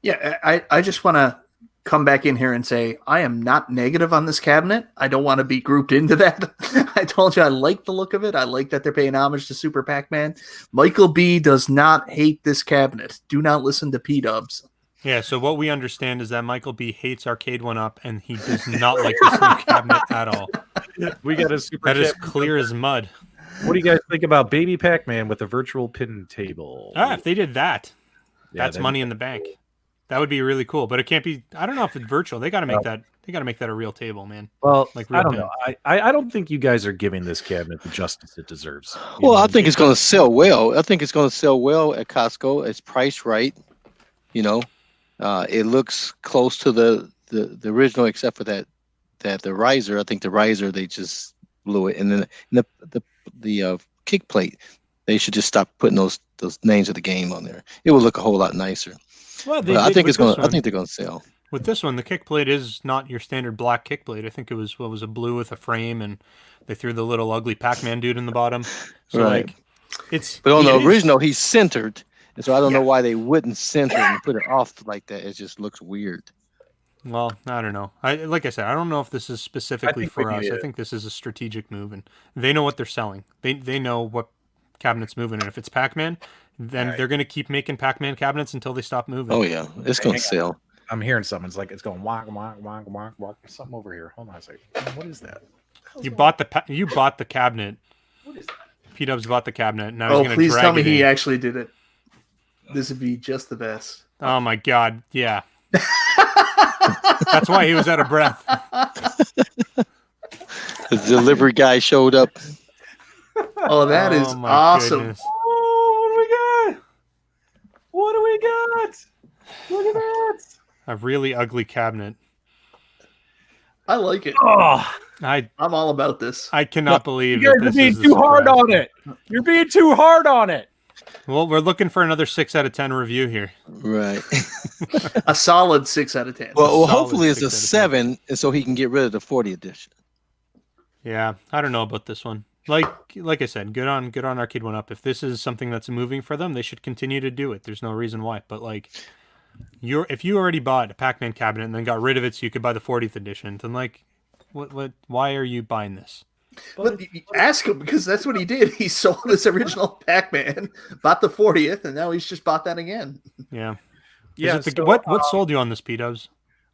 Yeah, I just want to come back in here and say I am not negative on this cabinet. I don't want to be grouped into that. I told you I like the look of it. I like that they're paying homage to Super Pac-Man. Michael B does not hate this cabinet. Do not listen to PDubs. Yeah, so what we understand is that Michael B hates Arcade1UP and he does not like this new cabinet at all. We got a super that is clear as mud. What do you guys think about Baby Pac-Man with a virtual pin table? If they did that, that's money in the bank. That would be really cool, but it can't be. I don't know if it's virtual. They got to make that. They got to make that a real table, man. Well, like I don't know. I don't think you guys are giving this cabinet the justice it deserves. Well, I think it's going to sell well. I think it's going to sell well at Costco. It's priced right. You know, it looks close to the original, except for that that the riser, I think the riser they just blew it, and then the kick plate, they should just stop putting those names of the game on there. It would look a whole lot nicer. Well, But I think they're gonna sell. With this one, the kick plate is not your standard black kick plate. I think it was a blue with a frame, and they threw the little ugly Pac-Man dude in the bottom. So Right. like, it's. But on it the is- original, he's centered, and so I don't know why they wouldn't center and put it off like that. It just looks weird. Well, I don't know. Like I said, I don't know if this is specifically think for we us. need I it. think this is a strategic move, and they know what they're selling. They know what cabinets moving, and if it's Pac-Man, then they're going to keep making Pac-Man cabinets until they stop moving. Oh yeah, it's gonna Hang on. sell. I'm hearing something. It's like it's going walk, walk, walk, walk, walk. Something over here. Hold on a second. What is that? You bought the cabinet. What is that? P-Dubs bought the cabinet. Now Oh, he's going to please drag tell me it he in. actually did it. This would be just the best. Oh my God! Yeah, that's why he was out of breath. The delivery guy showed up. Oh, that is Oh, my awesome. goodness. Oh, what do we got? Look at that. A really ugly cabinet. I like it. Oh, I'm all about this. I cannot believe you that guys are this being is the too hard surprise. on it. You're being too hard on it. Well, we're looking for another 6 out of 10 review here. Right. A solid 6 out of 10. Well, solid hopefully it's 6 a out of 10. 7, and so he can get rid of the 40 edition. Yeah, I don't know about this one. Like I said, good on Arcade1UP. If this is something that's moving for them, they should continue to do it. There's no reason why. But like, if you already bought a Pac-Man cabinet and then got rid of it so you could buy the 40th edition, then like, what? Why are you buying this? Well, ask him, because that's what he did. He sold his original Pac-Man, bought the 40th, and now he's just bought that again. Yeah. Yeah. Is it so, what sold you on this, P-Dubs?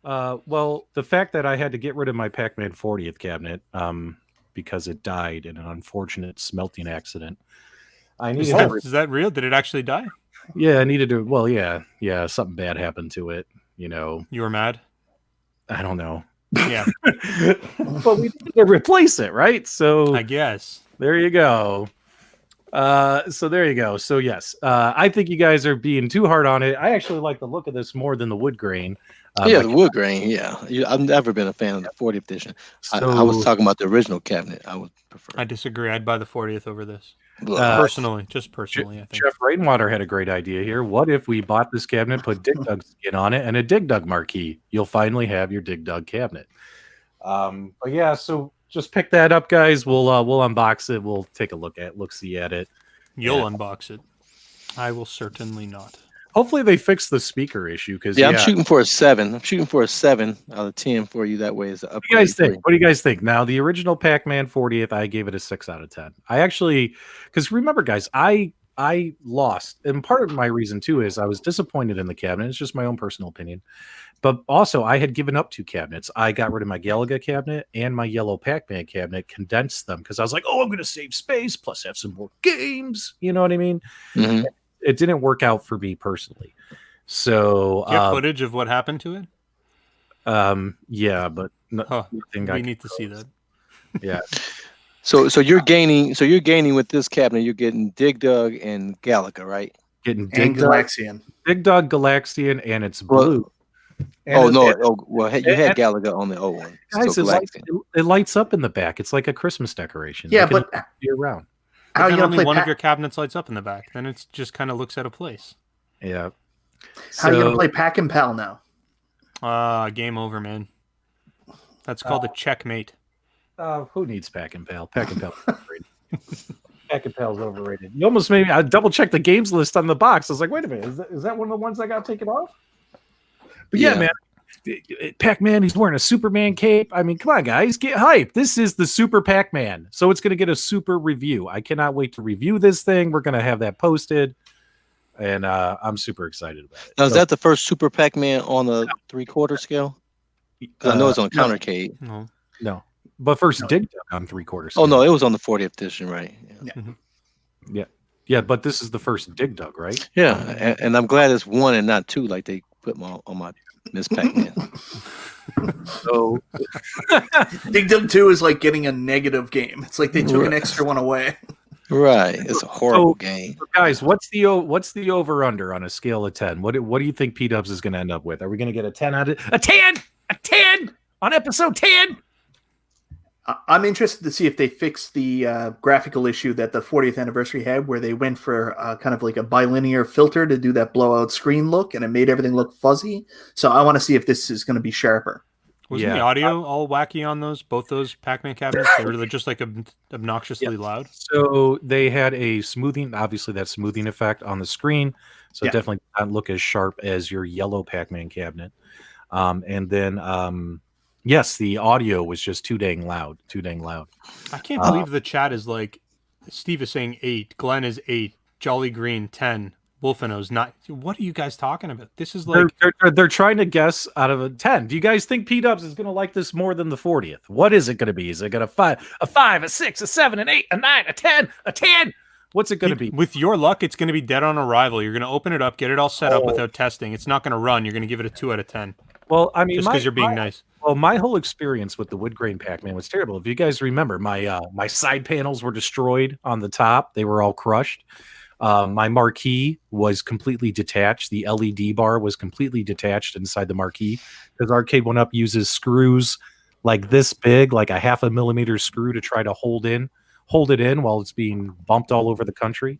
well, the fact that I had to get rid of my Pac-Man 40th cabinet, because it died in an unfortunate smelting accident. I Is needed that real? Did it actually die? I needed to. Well, yeah, something bad happened to it. You know, You were mad? I don't know. Yeah, But we need to replace it, right? So I guess. there you go. So there you go. So yes, I think you guys are being too hard on it. I actually like the look of this more than the wood grain. Yeah, but- the wood grain. Yeah, I've never been a fan of the 40th edition. I was talking about the original cabinet. I would prefer. I disagree. I'd buy the 40th over this. Blah. Personally, I think. Jeff Rainwater had a great idea here. What if we bought this cabinet, put Dig Dug skin on it, and a Dig Dug marquee? You'll finally have your Dig Dug cabinet. But yeah, so just pick that up, guys. We'll unbox it. We'll take a look see at it. You'll Yeah. unbox it. I will certainly not. Hopefully they fix the speaker issue because I'm shooting for a 7. I'm shooting for a 7 out of 10 for you. That way, is an What do you upgrade. guys think? What do you guys think? Now, the original Pac-Man 40th, I gave it a 6 out of 10. I actually, because remember, guys, I lost, and part of my reason too is I was disappointed in the cabinet. It's just my own personal opinion, but also I had given up 2 cabinets. I got rid of my Galaga cabinet and my yellow Pac-Man cabinet, condensed them because I was like, oh, I'm going to save space plus have some more games. You know what I mean? Mhm. It didn't work out for me personally. So, Do you have footage of what happened to it? yeah, but nothing I We can need to see that. Yeah. So you're gaining. So you're gaining with this cabinet. You're getting Dig Dug and Galaga, right? Getting And Dig Dug, Galaxian. Dig Dug Galaxian, and it's Well- blue. Oh And no! it- Well, you had Galaga on the old one. guys, So it lights up in the back. It's like a Christmas decoration. Yeah, It can but be around. how are you Then going only to play one of Pac- your cabinets lights up in the back. Then it just kind of looks out of place. Yeah. how are you going to So- play Pac and Pal now? Game over, man. That's called a checkmate. Who needs Pac and Pal? Pac and Pal is overrated. Pac and Pal's overrated. You almost made me. I double checked the games list on the box. I was like, wait a minute, is that one of the ones I got taken off? But yeah, Yeah. man. Pac-Man, he's wearing a Superman cape. I mean, come on, guys, get hype. This is the Super Pac-Man, so it's going to get a super review. I cannot wait to review this thing. We're going to have that posted, and I'm super excited about it. Now, is So, that the first Super Pac-Man on the 3/4 scale? 'Cause I know it's on no. Countercade. No. no? But first, No. Dig Dug on 3/4. Oh no, it was on the 40th edition, right? Yeah, but this is the first Dig Dug, right? Yeah, and I'm glad it's 1 and not 2, like they put on my Miss Pac-Man. So Dig Dug 2 is like getting a negative game. It's like they took an Right. extra one away. Right, it's a horrible game. guys, what's the over under on a scale of 10? What do you think P-Dubs is going to end up with? Are we going to get a 10 on episode 10? I'm interested to see if they fix the graphical issue that the 40th anniversary had, where they went for kind of like a bilinear filter to do that blowout screen look, and it made everything look fuzzy. So I want to see if this is going to be sharper. Wasn't the audio all wacky on both those Pac-Man cabinets? They were just like obnoxiously loud. So they had a smoothing, obviously that smoothing effect on the screen. So it definitely did not look as sharp as your yellow Pac-Man cabinet. And then, yes, the audio was just too dang loud. I can't believe the chat is like, Steve is saying 8, Glenn is 8, Jolly Green 10, Wolfino's not. What are you guys talking about? This is like they're trying to guess out of a 10. Do you guys think PDubs is going to like this more than the 40th? What is it going to be? Is it going to a 5, a 6, a 7, an 8, a 9, a 10, a 10? What's it going to be? With your luck, it's going to be dead on arrival. You're going to open it up, get it all set up without testing. It's not going to run. You're going to give it a 2 out of 10. Well, I mean, just because you're being nice. Well, my whole experience with the wood grain Pac-Man was terrible. If you guys remember, my side panels were destroyed on the top. They were all crushed. My marquee was completely detached. The LED bar was completely detached inside the marquee because Arcade1UP uses screws like this big, like a 0.5 millimeter screw to try to hold it in while it's being bumped all over the country.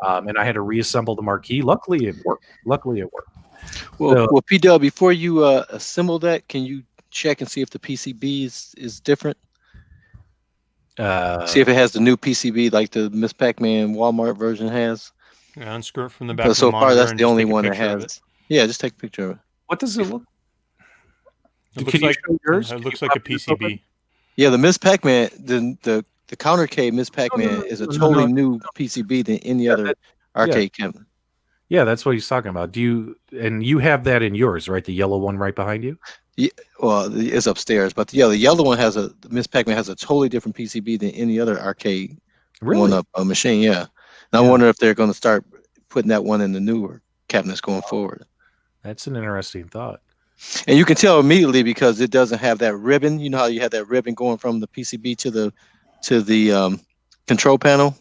And I had to reassemble the marquee. Luckily, it worked. Well, PW, before you assemble that, can you check and see if the PCB is different? See if it has the new PCB like the Miss Pac-Man Walmart version has. Yeah, unscrew it from the back. But so far, that's the only one that has. Yeah, just take a picture of it. What does it look? It looks like a PCB. Yeah, the Miss Pac-Man, the countercade Miss Pac-Man is a totally new PCB than any other arcade cabinet. Yeah, that's what he's talking about. You have that in yours, right? The yellow one right behind you? Yeah, well, it's upstairs, but the yellow one Miss Pac-Man has a totally different PCB than any other arcade one-up machine. Yeah, and I wonder if they're going to start putting that one in the newer cabinets going forward. That's an interesting thought. And you can tell immediately because it doesn't have that ribbon. You know how you have that ribbon going from the PCB to the control panel.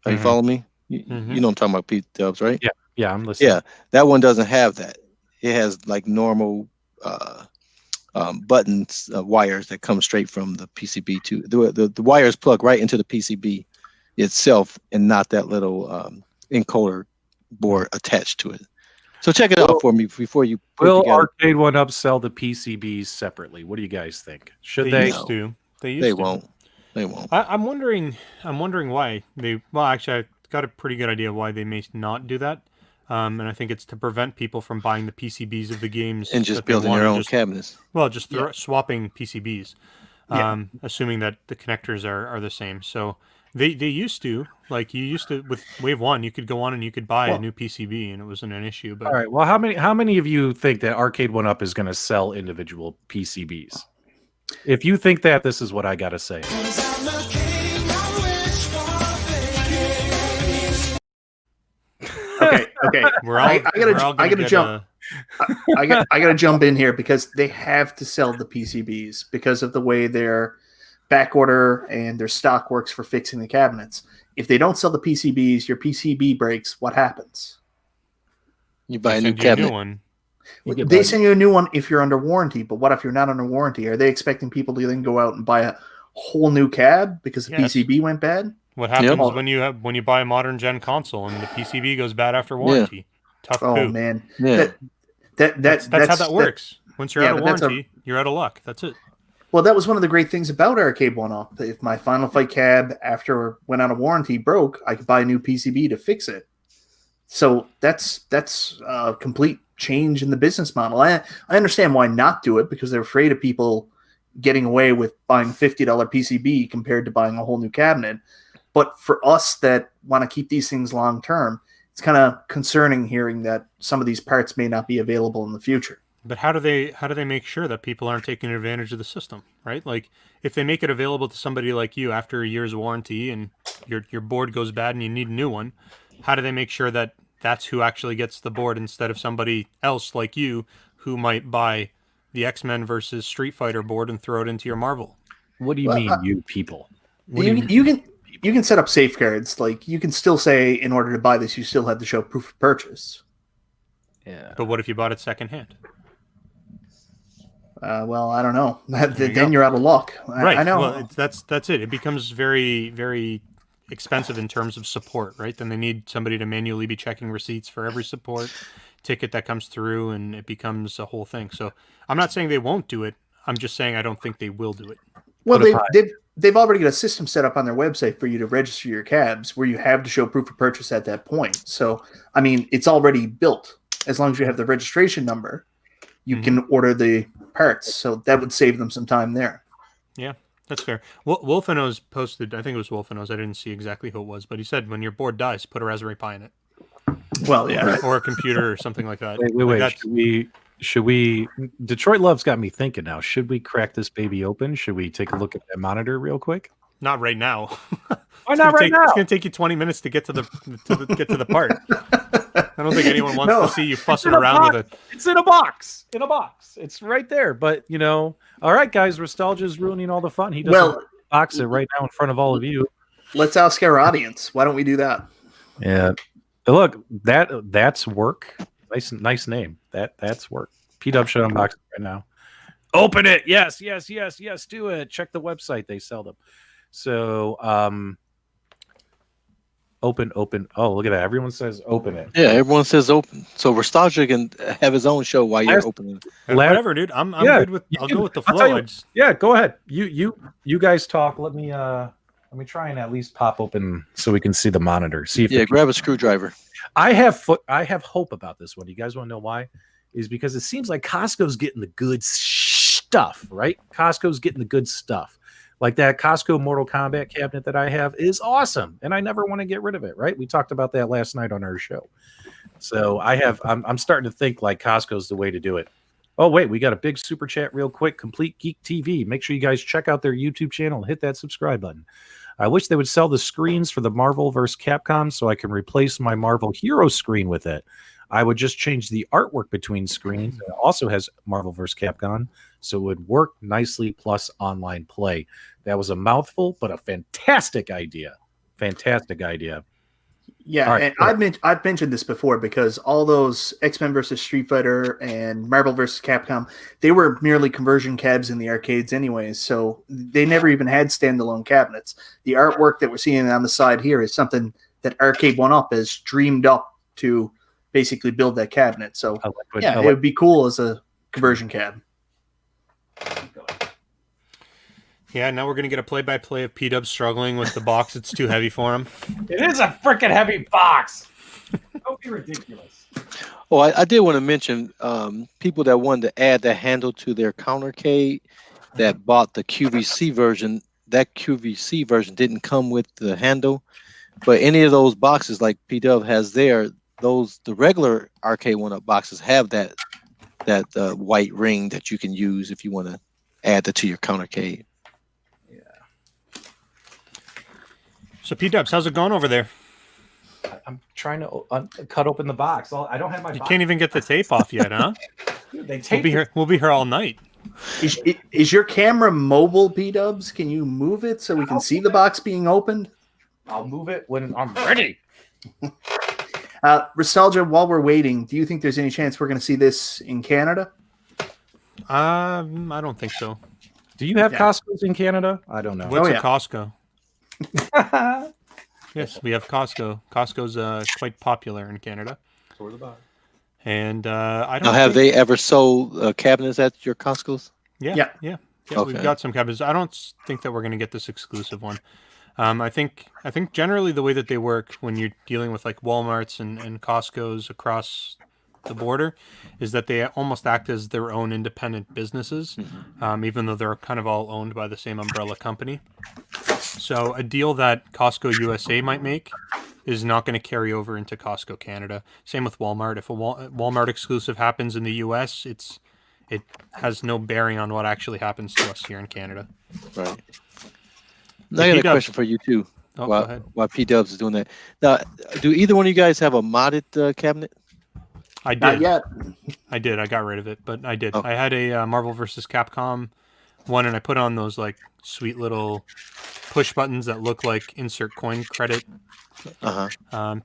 Are you following me? You know what I'm talking about, PDubs, right? Yeah, I'm listening. Yeah, that one doesn't have that. It has like normal buttons, wires that come straight from the PCB to the wires plug right into the PCB itself, and not that little encoder board attached to it. So check it out for me before you. Will Arcade1UP sell the PCBs separately? What do you guys think? Should they? Used to. They won't. They won't. I'm wondering why they. Well, actually, I got a pretty good idea why they may not do that. And I think it's to prevent people from buying the PCBs of the games and just building their own cabinets. Well, just swapping PCBs, assuming that the connectors are the same. So they used to, like you used to with Wave 1, you could go on and you could buy a new PCB and it wasn't an issue. But all right, well, how many of you think that Arcade1UP is going to sell individual PCBs? If you think that, this is what I got to say. Okay. I gotta jump in here because they have to sell the PCBs because of the way their back order and their stock works for fixing the cabinets. If they don't sell the PCBs, your PCB breaks. What happens? You buy a new cabinet. They send you a new one if you're under warranty. But what if you're not under warranty? Are they expecting people to then go out and buy a whole new cab because the PCB went bad? What happens when you buy a modern gen console and the PCB goes bad after warranty? Tough poo. Oh man, that's how that works. Once you're out of warranty, you're out of luck. That's it. Well, that was one of the great things about Arcade1UP. If my Final Fight cab after went out of warranty broke, I could buy a new PCB to fix it. So that's a complete change in the business model. I understand why not do it because they're afraid of people getting away with buying a $50 PCB compared to buying a whole new cabinet. But for us that want to keep these things long term, it's kind of concerning hearing that some of these parts may not be available in the future. But how do they make sure that people aren't taking advantage of the system, right? Like if they make it available to somebody like you after a year's warranty and your board goes bad and you need a new one, how do they make sure that that's who actually gets the board instead of somebody else like you who might buy the X-Men versus Street Fighter board and throw it into your Marvel? What do you mean, you people? You can set up safeguards. Like you can still say, in order to buy this, you still have to show proof of purchase. Yeah. But what if you bought it secondhand? Well, I don't know. you Then go. you're out of luck. Right. I know. Well, that's it. It becomes very, very expensive in terms of support, right? Then they need somebody to manually be checking receipts for every support ticket that comes through, and it becomes a whole thing. So I'm not saying they won't do it. I'm just saying I don't think they will do it. Well, Put a pie. they've already got a system set up on their website for you to register your cabs where you have to show proof of purchase at that point. So, I mean, it's already built. As long as you have the registration number, you can order the parts. So that would save them some time there. Yeah, that's fair. Wolfeno's posted, I think it was Wolfeno's, I didn't see exactly who it was, but he said when your board dies, put a Raspberry Pi in it. Well, yeah. Or a computer or something like that. Wait. Like Should we? Detroit Love's got me thinking now. Should we crack this baby open? Should we take a look at that monitor real quick? not right now. Why not right now? It's going to take you 20 minutes to get to the part. I don't think anyone wants to see you fussing around with it. It's in a box. In a box. It's right there. But all right, guys. Nostalgia is ruining all the fun. He doesn't box it right now in front of all of you. Let's ask our audience. Why don't we do that? Yeah. Look, that's work. Nice name. That's work. PDubs should unbox it right now. Open it. Yes. Do it. Check the website. They sell them. So, open. Oh, look at that. Everyone says open it. Yeah, everyone says open. So Nostalgia can have his own show while you're opening. Whatever, dude. I'm good with. I'll go with the flow. Yeah, go ahead. You guys talk. Let me try and at least pop open so we can see the monitor. See if grab a screwdriver. I have hope about this one. You guys want to know why? Is because it seems like Costco's getting the good stuff, right? Costco's getting the good stuff. Like that Costco Mortal Kombat cabinet that I have is awesome, and I never want to get rid of it, right? We talked about that last night on our show. So I'm starting to think like Costco's the way to do it. Oh, wait, we got a big super chat real quick. Complete Geek TV. Make sure you guys check out their YouTube channel and hit that subscribe button. I wish they would sell the screens for the Marvel vs. Capcom so I can replace my Marvel Hero screen with it. I would just change the artwork between screens. It also has Marvel vs. Capcom, so it would work nicely plus online play. That was a mouthful, but a fantastic idea. Fantastic idea. Yeah, right, and I've mentioned this before because all those X-Men versus Street Fighter and Marvel versus Capcom, they were merely conversion cabs in the arcades anyways, so they never even had standalone cabinets. The artwork that we're seeing on the side here is something that Arcade1UP has dreamed up to basically build that cabinet. So it would be cool as a conversion cab. Yeah, now we're going to get a play-by-play of P-Dub struggling with the box. It's too heavy for him. It is a freaking heavy box. Don't be ridiculous. Oh, I did want to mention people that wanted to add the handle to their countercade that bought the QVC version. That QVC version didn't come with the handle, but any of those boxes like P-Dub has there, the regular Arcade1UP boxes have that white ring that you can use if you want to add that to your countercade. So P-Dubs, how's it going over there? I'm trying to cut open the box. I don't have my. You can't even get the tape off yet, huh? Dude, they taped We'll be here all night. Is your camera mobile, P-Dubs? Can you move it so we can see the box being opened? I'll move it when I'm ready. Nostalgia, while we're waiting, do you think there's any chance we're going to see this in Canada? I don't think so. Do you have Costco's in Canada? I don't know. What's a Costco? Yes, we have Costco. Costco's quite popular in Canada. And I don't. Now, have they ever sold cabinets at your Costco's? Yeah. Okay. We've got some cabinets. I don't think that we're going to get this exclusive one. I think generally the way that they work when you're dealing with like Walmarts and Costco's across the border is that they almost act as their own independent businesses, even though they're kind of all owned by the same umbrella company. So a deal that Costco USA might make is not going to carry over into Costco Canada. Same with Walmart. If a Walmart exclusive happens in the US, it has no bearing on what actually happens to us here in Canada. Right. Now I got a question for you too. Oh, go ahead. While P-Dubs is doing that. Now, do either one of you guys have a modded cabinet? I did. Not yet. I did. I got rid of it, but I did. Oh. I had a Marvel vs. Capcom one, and I put on those like sweet little push buttons that look like insert coin credit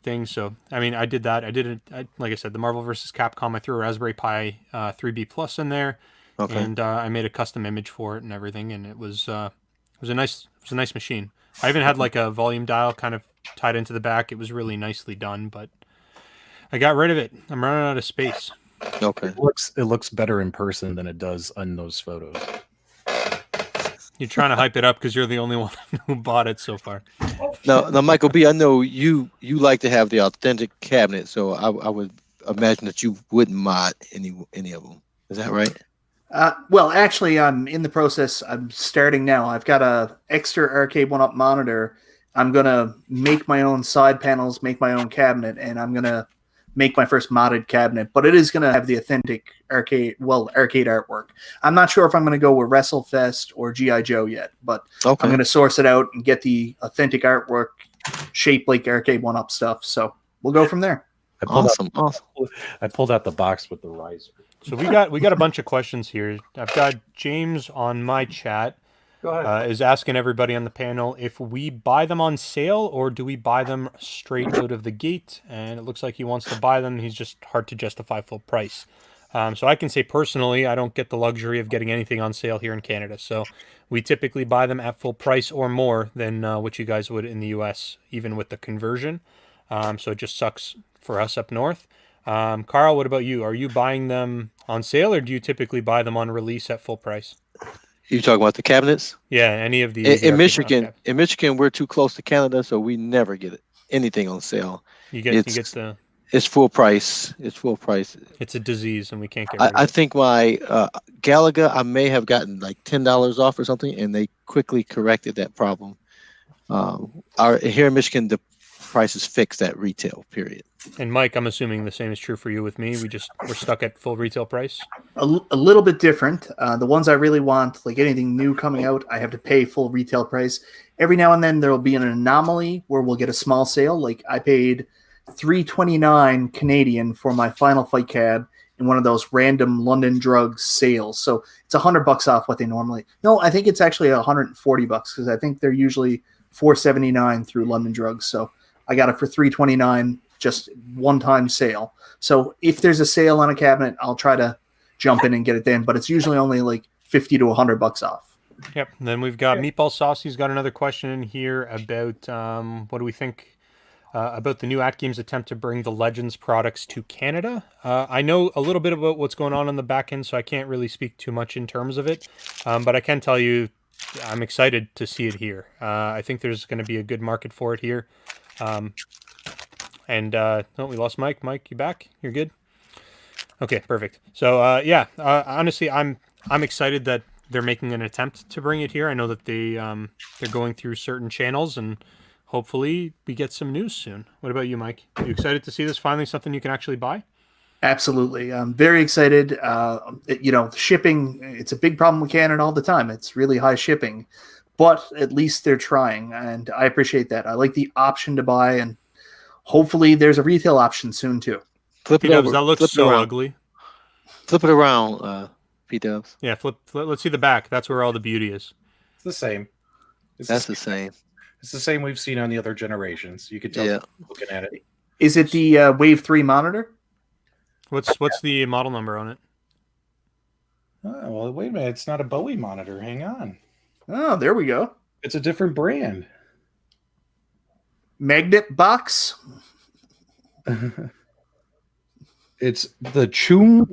things. So, I mean, I did that. I did it. Like I said, the Marvel vs. Capcom. I threw a Raspberry Pi 3B Plus in there. Okay. and I made a custom image for it and everything, and it was a nice machine. I even had like a volume dial kind of tied into the back. It was really nicely done, but I got rid of it. I'm running out of space. Okay. It looks better in person than it does on those photos. You're trying to hype it up because you're the only one who bought it so far. Now, Michael B, I know you like to have the authentic cabinet, so I would imagine that you wouldn't mod any of them. Is that right? Well, actually, I'm in the process. I'm starting now. I've got a extra Arcade1UP monitor. I'm gonna make my own side panels, make my own cabinet, and I'm gonna make my first modded cabinet. But it is gonna have the authentic arcade artwork. I'm not sure if I'm gonna go with WrestleFest or GI Joe yet, but Okay. I'm gonna source it out and get the authentic artwork, shaped like Arcade1UP stuff. So we'll go from there. Awesome. I pulled out the box with the riser. So we got a bunch of questions here. I've got James on my chat. Go ahead. Is asking everybody on the panel if we buy them on sale or do we buy them straight out of the gate. And it looks like he wants to buy them. He's just hard to justify full price. So I can say personally, I don't get the luxury of getting anything on sale here in Canada. So we typically buy them at full price or more than what you guys would in the US, even with the conversion. So it just sucks for us up north. Carl, what about you? Are you buying them on sale or do you typically buy them on release at full price? You talking about the cabinets? Yeah, any of the In Michigan. In Michigan, we're too close to Canada, so we never get anything on sale. You get the. It's full price. It's full price. It's a disease, and we can't get rid of it. I think my Galaga, I may have gotten like $10 off or something, and they quickly corrected that problem. Here in Michigan, the price is fixed at retail. Period. And Mike, I'm assuming the same is true for you with me. We're stuck at full retail price. A little bit different. The ones I really want, like anything new coming out, I have to pay full retail price. Every now and then there will be an anomaly where we'll get a small sale. Like I paid $3.29 Canadian for my Final Fight cab in one of those random London Drugs sales. So it's $100 off what they normally. No, I think it's actually $140 because I think they're usually $4.79 through London Drugs. So I got it for $3.29. Just one-time sale. So if there's a sale on a cabinet, I'll try to jump in and get it then, but it's usually only like $50 to $100 off. Yep. And then we've got Meatball Saucy's got another question in here about what do we think about the new AtGames attempt to bring the Legends products to Canada. I know a little bit about what's going on the back end, so I can't really speak too much in terms of it, but I can tell you I'm excited to see it here. I think there's going to be a good market for it here. And we lost Mike. Mike, you back? You're good? Okay, perfect. So honestly, I'm excited that they're making an attempt to bring it here. I know that they're going through certain channels, and hopefully we get some news soon. What about you, Mike? Are you excited to see this finally something you can actually buy? Absolutely. I'm very excited. Shipping, it's a big problem with Canada all the time. It's really high shipping, but at least they're trying, and I appreciate that. I like the option to buy, and hopefully there's a retail option soon too. Flip it P-dubs, over. that looks Flip it so around. ugly. Flip it around, P-dubs. Yeah, flip. Let's see the back. That's where all the beauty is. It's the same. That's the same. It's the same we've seen on the other generations. You could tell looking at it. Is it the Wave 3 monitor? What's the model number on it? Oh, well, wait a minute. It's not a Bowie monitor. Hang on. Oh, there we go. It's a different brand. Magnet box. It's the Chung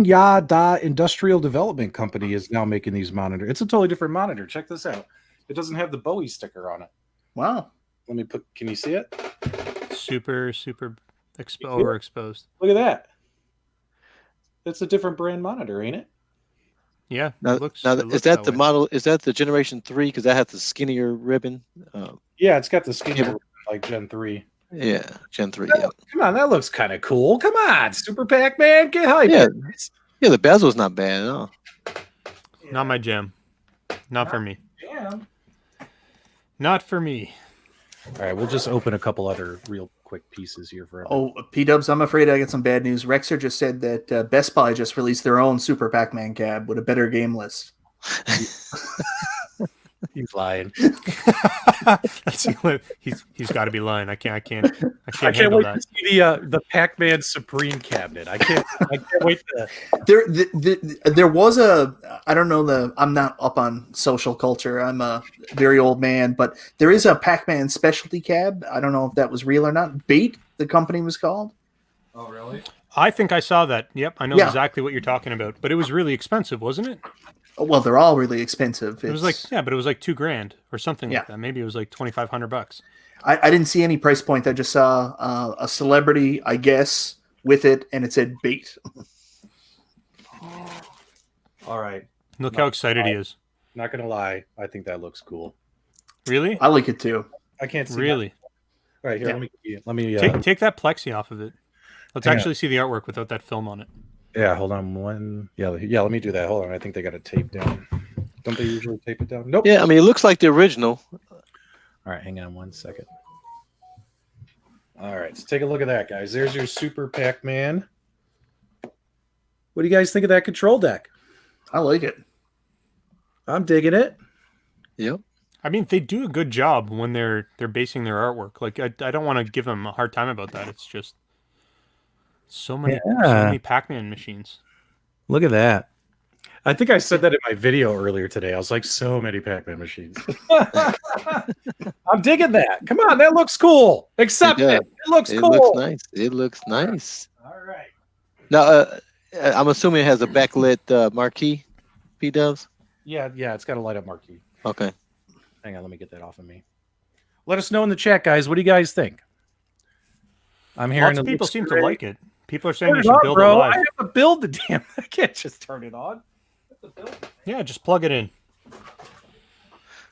Ya Da Industrial Development Company is now making these monitors. It's a totally different monitor. Check this out. It doesn't have the Bowie sticker on it. Wow. Let me put. Can you see it? Super overexposed. Look at that. That's a different brand monitor, ain't it? Yeah. Now, it looks is that the way. model? Is that the Generation 3? Because that has the skinnier ribbon. Yeah, it's got the skinny like Gen 3. Yeah, Gen 3. Oh, Yeah. come on, that looks kind of cool. Come on, Super Pac-Man, get hyped. Yeah, the bezel's not bad at all. Not my jam. Not for me. Damn. Not for me. All right, we'll just open a couple other real quick pieces here for everyone. Oh, P-dubs, I'm afraid I got some bad news. Rexer just said that Best Buy just released their own Super Pac-Man cab with a better game list. He's lying. He's got to be lying. I can't I can't handle wait that. to see the Pac-Man Supreme cabinet. I can't wait to. There was a, I don't know, I'm not up on social culture. I'm a very old man, but there is a Pac-Man specialty cab. I don't know if that was real or not. Bait, the company was called. Oh, really? I think I saw that. Yep, I know Yeah. exactly what you're talking about. But it was really expensive, wasn't it? Well, they're all really expensive. It was like, yeah, but it was like $2,000 or something Yeah. like that. Maybe it was like $2,500. I didn't see any price point. I just saw a celebrity, I guess, with it, and it said bait. All right. Look how excited he is. Not gonna lie, I think that looks cool. Really? I like it too. I can't see. Really? All right, here. Yeah. Let me. Take that plexi off of it. Let's Hang on. actually see the artwork without that film on it. Yeah, hold on one. Yeah. Let me do that. Hold on. I think they got it taped down. Don't they usually tape it down? Nope. Yeah, I mean, it looks like the original. All right, hang on 1 second. All right, let's take a look at that, guys. There's your Super Pac-Man. What do you guys think of that control deck? I like it. I'm digging it. Yep. I mean, they do a good job when they're basing their artwork. Like, I don't want to give them a hard time about that. It's just so many Pac-Man machines. Look at that. I think I said that in my video earlier today. I was like, so many Pac-Man machines. I'm digging that. Come on, that looks cool. Accept it. It looks It cool. looks nice. It looks nice. All right. Now, I'm assuming it has a backlit marquee, PDubs? Yeah, it's got a light up marquee. Okay. Hang on, let me get that off of me. Let us know in the chat, guys. What do you guys think? I'm hearing Lots of people seem to great. like it. People are saying Turn you it should on, build bro. it I live. have to build the damn. I can't just turn it on. Yeah, just plug it in.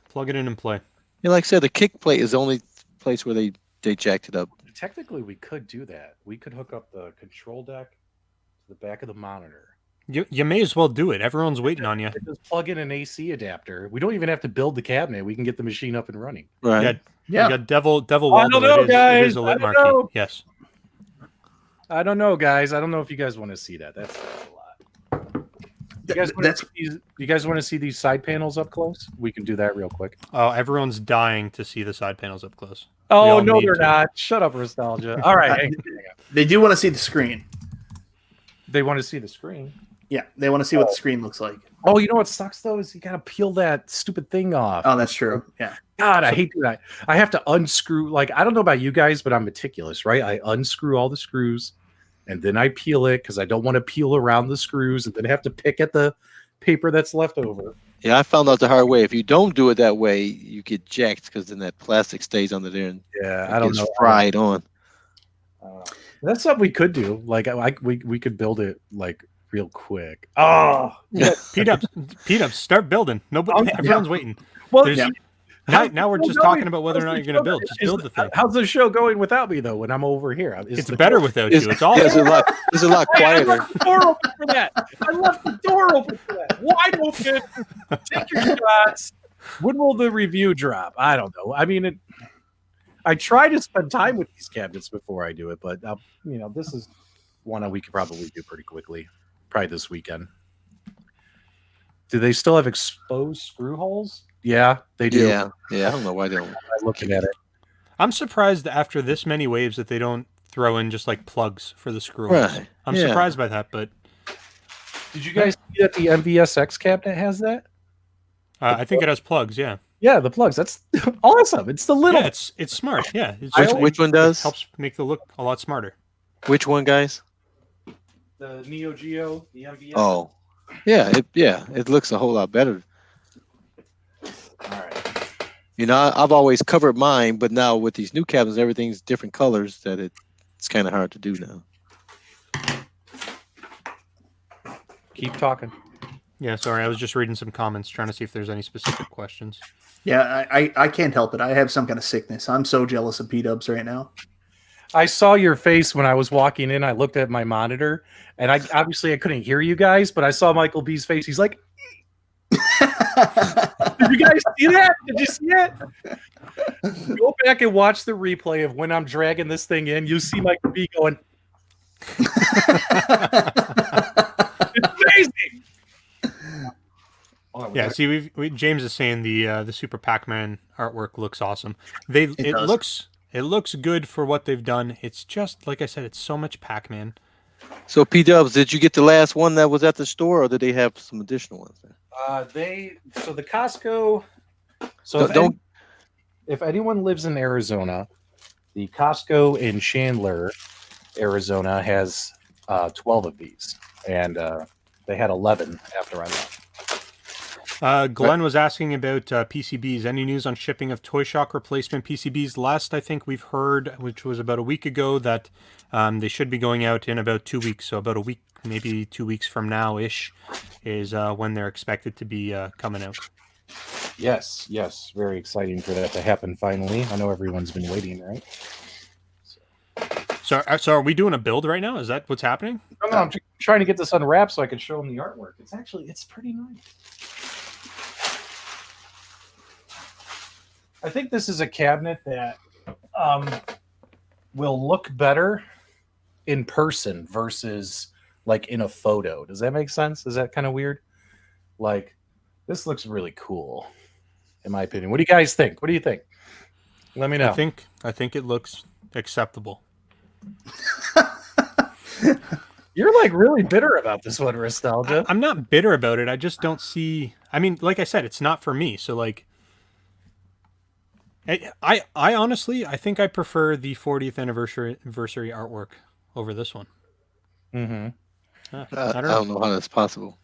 Plug it in and play. Yeah, like I said, the kick plate is the only place where they jacked it up. Technically, we could do that. We could hook up the control deck to the back of the monitor. You may as well do it. Everyone's waiting on you. Just plug in an AC adapter. We don't even have to build the cabinet. We can get the machine up and running. Right. Yeah. You got Devil I Waldo. don't know, It guys. is a lit I don't marquee. know. Yes. I don't know, guys. I don't know if you guys want to see that. That's a lot. You guys want to see these side panels up close? We can do that real quick. Oh, everyone's dying to see the side panels up close. Oh, all no, need they're to. not. Shut up, nostalgia. All right. hang on. They do want to see the screen. They want to see the screen. Yeah, they want to see what the screen looks like. Oh, you know what sucks, though, is you got to peel that stupid thing off. Oh, that's true. Yeah. God, I hate that. I have to unscrew. Like, I don't know about you guys, but I'm meticulous, right? I unscrew all the screws, and then I peel it because I don't want to peel around the screws and then have to pick at the paper that's left over. Yeah, I found out the hard way. If you don't do it that way, you get jacked because then that plastic stays under there and Yeah, it I don't gets know. fried on. That's something we could do. Like, we could build it like real quick. Oh, P-Dubs, start building. Nobody, everyone's waiting. well, There's- Now we're just talking about whether or not you're going to build. Just build the thing. How's the show going without me though? When I'm over here, It's better without you. It's all. Yeah, it's a lot I quieter. left the door open for that. I left the door open for that. Wide open. Take your shots. When will the review drop? I don't know. I mean, I try to spend time with these cabinets before I do it, but this is one we could probably do pretty quickly. Probably this weekend. Do they still have exposed screw holes? Yeah, they do. Yeah. I don't know why they don't. I'm looking at it. I'm surprised after this many waves that they don't throw in just like plugs for the screw holes. Right. I'm Yeah. surprised by that, but Did you guys see that the MVSX cabinet has that? I think it has plugs. Yeah, Yeah, the plugs. That's awesome. It's the little. yeah, it's smart. Yeah, it's Which one does? helps make the look a lot smarter. Which one, guys? The Neo Geo, the MVS. Oh, yeah. It looks a whole lot better. All right. You know, I've always covered mine, but now with these new cabinets, everything's different colors. That it's kind of hard to do now. Keep talking. Yeah, sorry, I was just reading some comments trying to see if there's any specific questions. Yeah, I can't help it. I have some kind of sickness. I'm so jealous of P-Dubs right now. I saw your face when I was walking in. I looked at my monitor, and I couldn't hear you guys, but I saw Michael B's face. He's like, "Did you guys see that? Did you see it?" Go back and watch the replay of when I'm dragging this thing in. You see Michael B going, "It's amazing." Yeah, see, James is saying the Super Pac-Man artwork looks awesome. It does. looks It looks good for what they've done. It's just, like I said, it's so much Pac-Man. So P-Dubs, did you get the last one that was at the store, or did they have some additional ones there? So the Costco. So if anyone lives in Arizona, the Costco in Chandler, Arizona has 12 of these, and they had 11 after I left. Glenn was asking about PCBs. Any news on shipping of Toy Shock replacement PCBs? Last I think we've heard, which was about a week ago, that they should be going out in about 2 weeks. So about a week, maybe 2 weeks from now-ish, is when they're expected to be coming out. Yes, very exciting for that to happen finally. I know everyone's been waiting, right? So are we doing a build right now? Is that what's happening? No, I'm trying to get this unwrapped so I can show them the artwork. It's pretty nice. I think this is a cabinet that will look better in person versus like in a photo. Does that make sense? Is that kind of weird? Like, this looks really cool, in my opinion. What do you guys think? What do you think? Let me know. I think it looks acceptable. You're like really bitter about this one, Nostalgia. I'm not bitter about it. I just don't see. I mean, like I said, it's not for me. So like, I honestly, I think I prefer the 40th anniversary artwork over this one. Mm-hmm. I don't know how that's possible.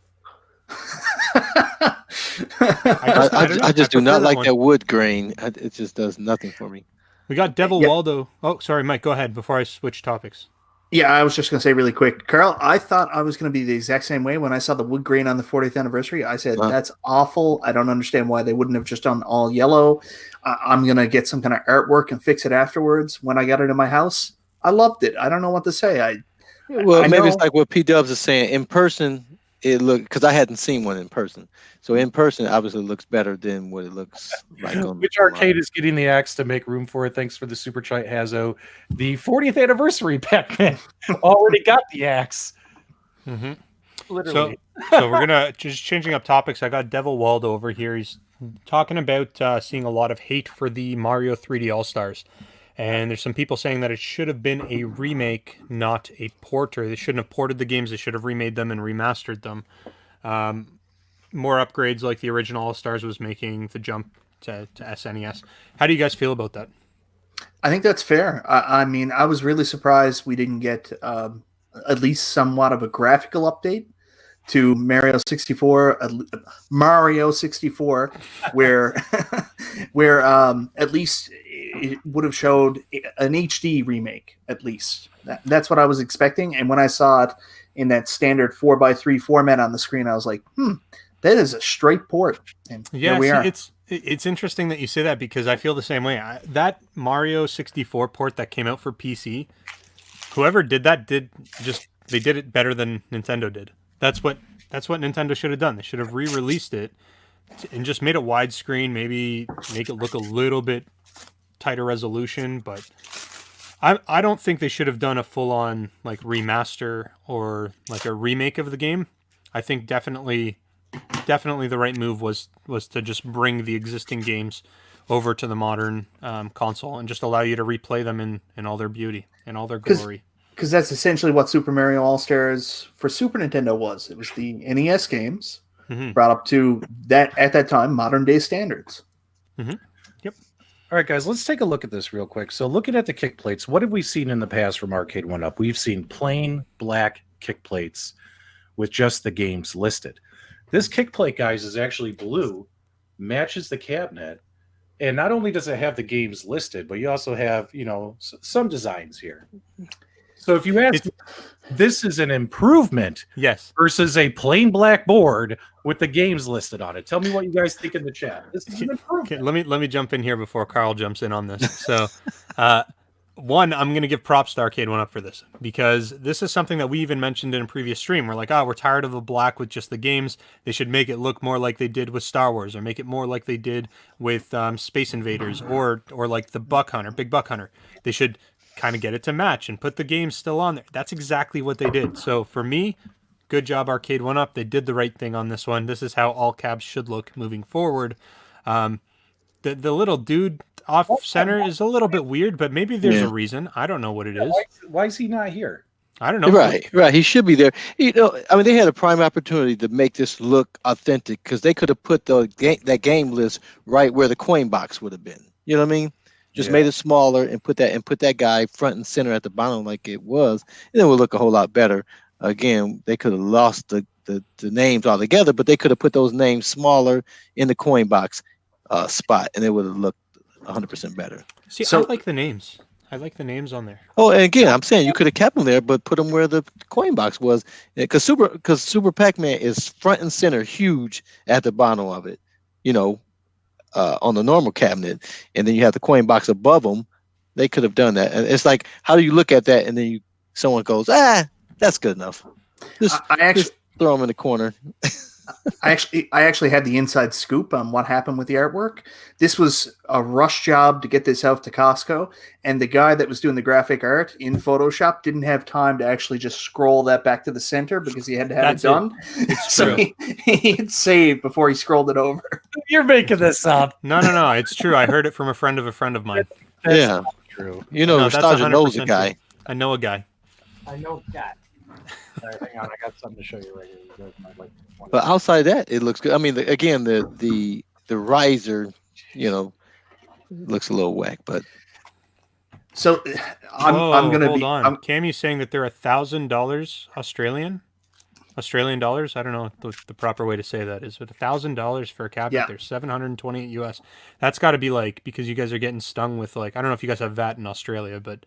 I just do not like that wood grain. It just does nothing for me. We got Devil Waldo. Oh, sorry, Mike. Go ahead before I switch topics. Yeah, I was just going to say really quick, Carl, I thought I was going to be the exact same way when I saw the wood grain on the 40th anniversary. I said, that's awful. I don't understand why they wouldn't have just done all yellow. I'm going to get some kind of artwork and fix it afterwards. When I got it in my house, I loved it. I don't know what to say. Maybe it's like what P-Dubs is saying. In person, it looked, because I hadn't seen one in person. So in person, obviously, it looks better than what it looks like on Which arcade is getting the axe to make room for it? Thanks for the super chat, Hazo. The 40th anniversary Pac-Man already got the axe. Mm-hmm. Literally. So we're gonna just changing up topics. I got Devil Waldo over here. He's talking about seeing a lot of hate for the Mario 3D All Stars. And there's some people saying that it should have been a remake, not a port, or they shouldn't have ported the games. They should have remade them and remastered them. More upgrades like the original All-Stars was making the jump to SNES. How do you guys feel about that? I think that's fair. I mean, I was really surprised we didn't get at least somewhat of a graphical update to Mario 64, where where at least it would have showed an HD remake, at least. That's what I was expecting. And when I saw it in that standard 4x3 format on the screen, I was like, that is a straight port. And yeah, we are. It's interesting that you say that because I feel the same way. That Mario 64 port that came out for PC, whoever did that they did it better than Nintendo did. That's what Nintendo should have done. They should have re-released it and just made it widescreen, maybe make it look a little bit tighter resolution, but I don't think they should have done a full-on like remaster or like a remake of the game. I think definitely the right move was to just bring the existing games over to the modern console and just allow you to replay them in all their beauty and all their glory. Because that's essentially what Super Mario All-Stars for Super Nintendo was. It was the NES games brought up to that at that time modern day standards. Mm-hmm. Yep. All right, guys, let's take a look at this real quick. So looking at the kick plates, what have we seen in the past from Arcade1UP? We've seen plain black kick plates with just the games listed. This kick plate, guys, is actually blue, matches the cabinet, and not only does it have the games listed, but you also have, some designs here. So if you ask, this is an improvement, yes, versus a plain black board with the games listed on it. Tell me what you guys think in the chat. This is an improvement. Okay, let me jump in here before Carl jumps in on this. So, one, I'm going to give props to Arcade1UP for this because this is something that we even mentioned in a previous stream. We're like, we're tired of the black with just the games. They should make it look more like they did with Star Wars, or make it more like they did with Space Invaders, or like the Big Buck Hunter. They should kind of get it to match and put the games still on there. That's exactly what they did. So for me, good job Arcade1UP. They did the right thing on this one. This is how all cabs should look moving forward. The little dude, off center is a little bit weird, but maybe there's a reason. I don't know what it is. Why is he not here? I don't know. Right. He should be there. I mean, they had a prime opportunity to make this look authentic because they could have put that game list right where the coin box would have been. You know what I mean? Just made it smaller and put that guy front and center at the bottom like it was, and it would look a whole lot better. Again, they could have lost the names altogether, but they could have put those names smaller in the coin box spot, and it would have looked 100% better. See, I like the names. I like the names on there. Oh, and again, I'm saying you could have kept them there, but put them where the coin box was, because Super Pac-Man is front and center, huge at the bottom of it, on the normal cabinet, and then you have the coin box above them. They could have done that, and it's like, how do you look at that, and then someone goes, that's good enough. Just throw them in the corner. I actually had the inside scoop on what happened with the artwork. This was a rush job to get this out to Costco, and the guy that was doing the graphic art in Photoshop didn't have time to actually just scroll that back to the center because he had to have it done. So he had saved before he scrolled it over. You're making this up. No. It's true. I heard it from a friend of mine. That's not true. Nostalgia knows a guy. I know a guy. I know that. All right, hang on, I got something to show you right here. You guys might like this one. But outside that, it looks good. I mean, the riser, looks a little whack, but. So I'm gonna hold on. Cammy's saying that they're $1,000 Australian dollars. I don't know what the proper way to say that is, but $1,000 for a cabinet. They're $728 US. That's got to be because you guys are getting stung with I don't know if you guys have VAT in Australia, but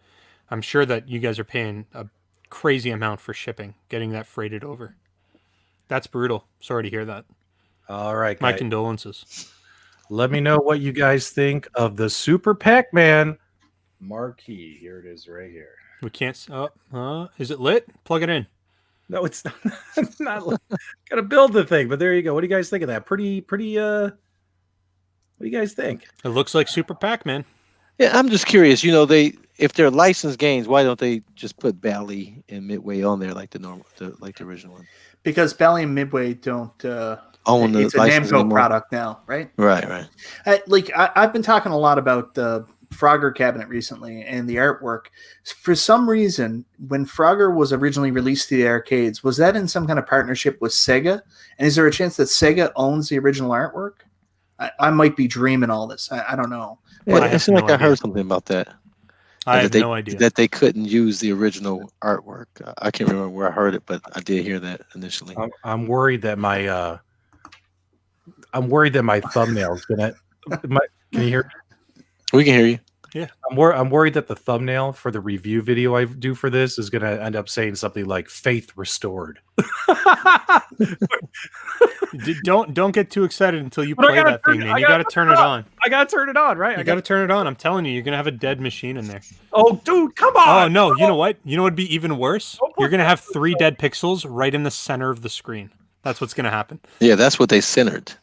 I'm sure that you guys are paying a crazy amount for shipping, getting that freighted over. That's brutal. Sorry to hear that. All right, my guys. Condolences. Let me know what you guys think of the Super Pac-Man marquee. Here it is, right here. We can't. Is it lit? Plug it in. No, it's not. Not gotta build the thing, but there you go. What do you guys think of that? Pretty. What do you guys think? It looks like Super Pac-Man. Yeah, I'm just curious. If they're licensed games, why don't they just put Bally and Midway on there like the original one? Because Bally and Midway don't own the it's a Namco product now, right? Right. I've been talking a lot about the Frogger cabinet recently and the artwork. For some reason, when Frogger was originally released to the arcades, was that in some kind of partnership with Sega? And is there a chance that Sega owns the original artwork? I might be dreaming all this. I don't know. Yeah, I feel like I heard something about that. I have no idea. That they couldn't use the original artwork. I can't remember where I heard it, but I did hear that initially. I'm worried that my thumbnail is gonna. Can you hear me? We can hear you. Yeah. I'm worried that the thumbnail for the review video I do for this is gonna end up saying something like "faith restored." Don't get too excited until you play that thing, man. You got to turn it on. I got to turn it on, right? You got to turn it on. I'm telling you, you're gonna have a dead machine in there. Oh, dude, come on! Oh no, you know what? You know what'd be even worse? You're gonna have 3 dead pixels right in the center of the screen. That's what's gonna happen. Yeah, that's what they centered.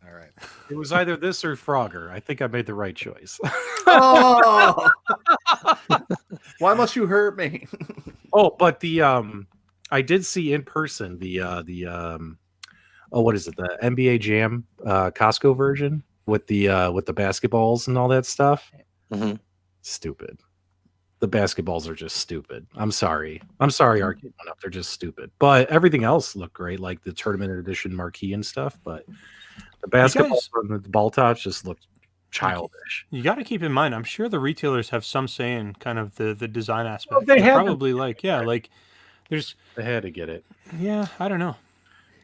All right. It was either this or Frogger. I think I made the right choice. Oh, why must you hurt me? Oh, but I did see in person what is it? The NBA Jam Costco version with the basketballs and all that stuff. Mm-hmm. Stupid. The basketballs are just stupid. I'm sorry, Arcade1UP. They're just stupid. But everything else looked great, like the tournament edition marquee and stuff. But the basketballs from the ball tops just looked childish. You got to keep in mind, I'm sure the retailers have some say in kind of the design aspect. Well, they probably there's. They had to get it. Yeah, I don't know.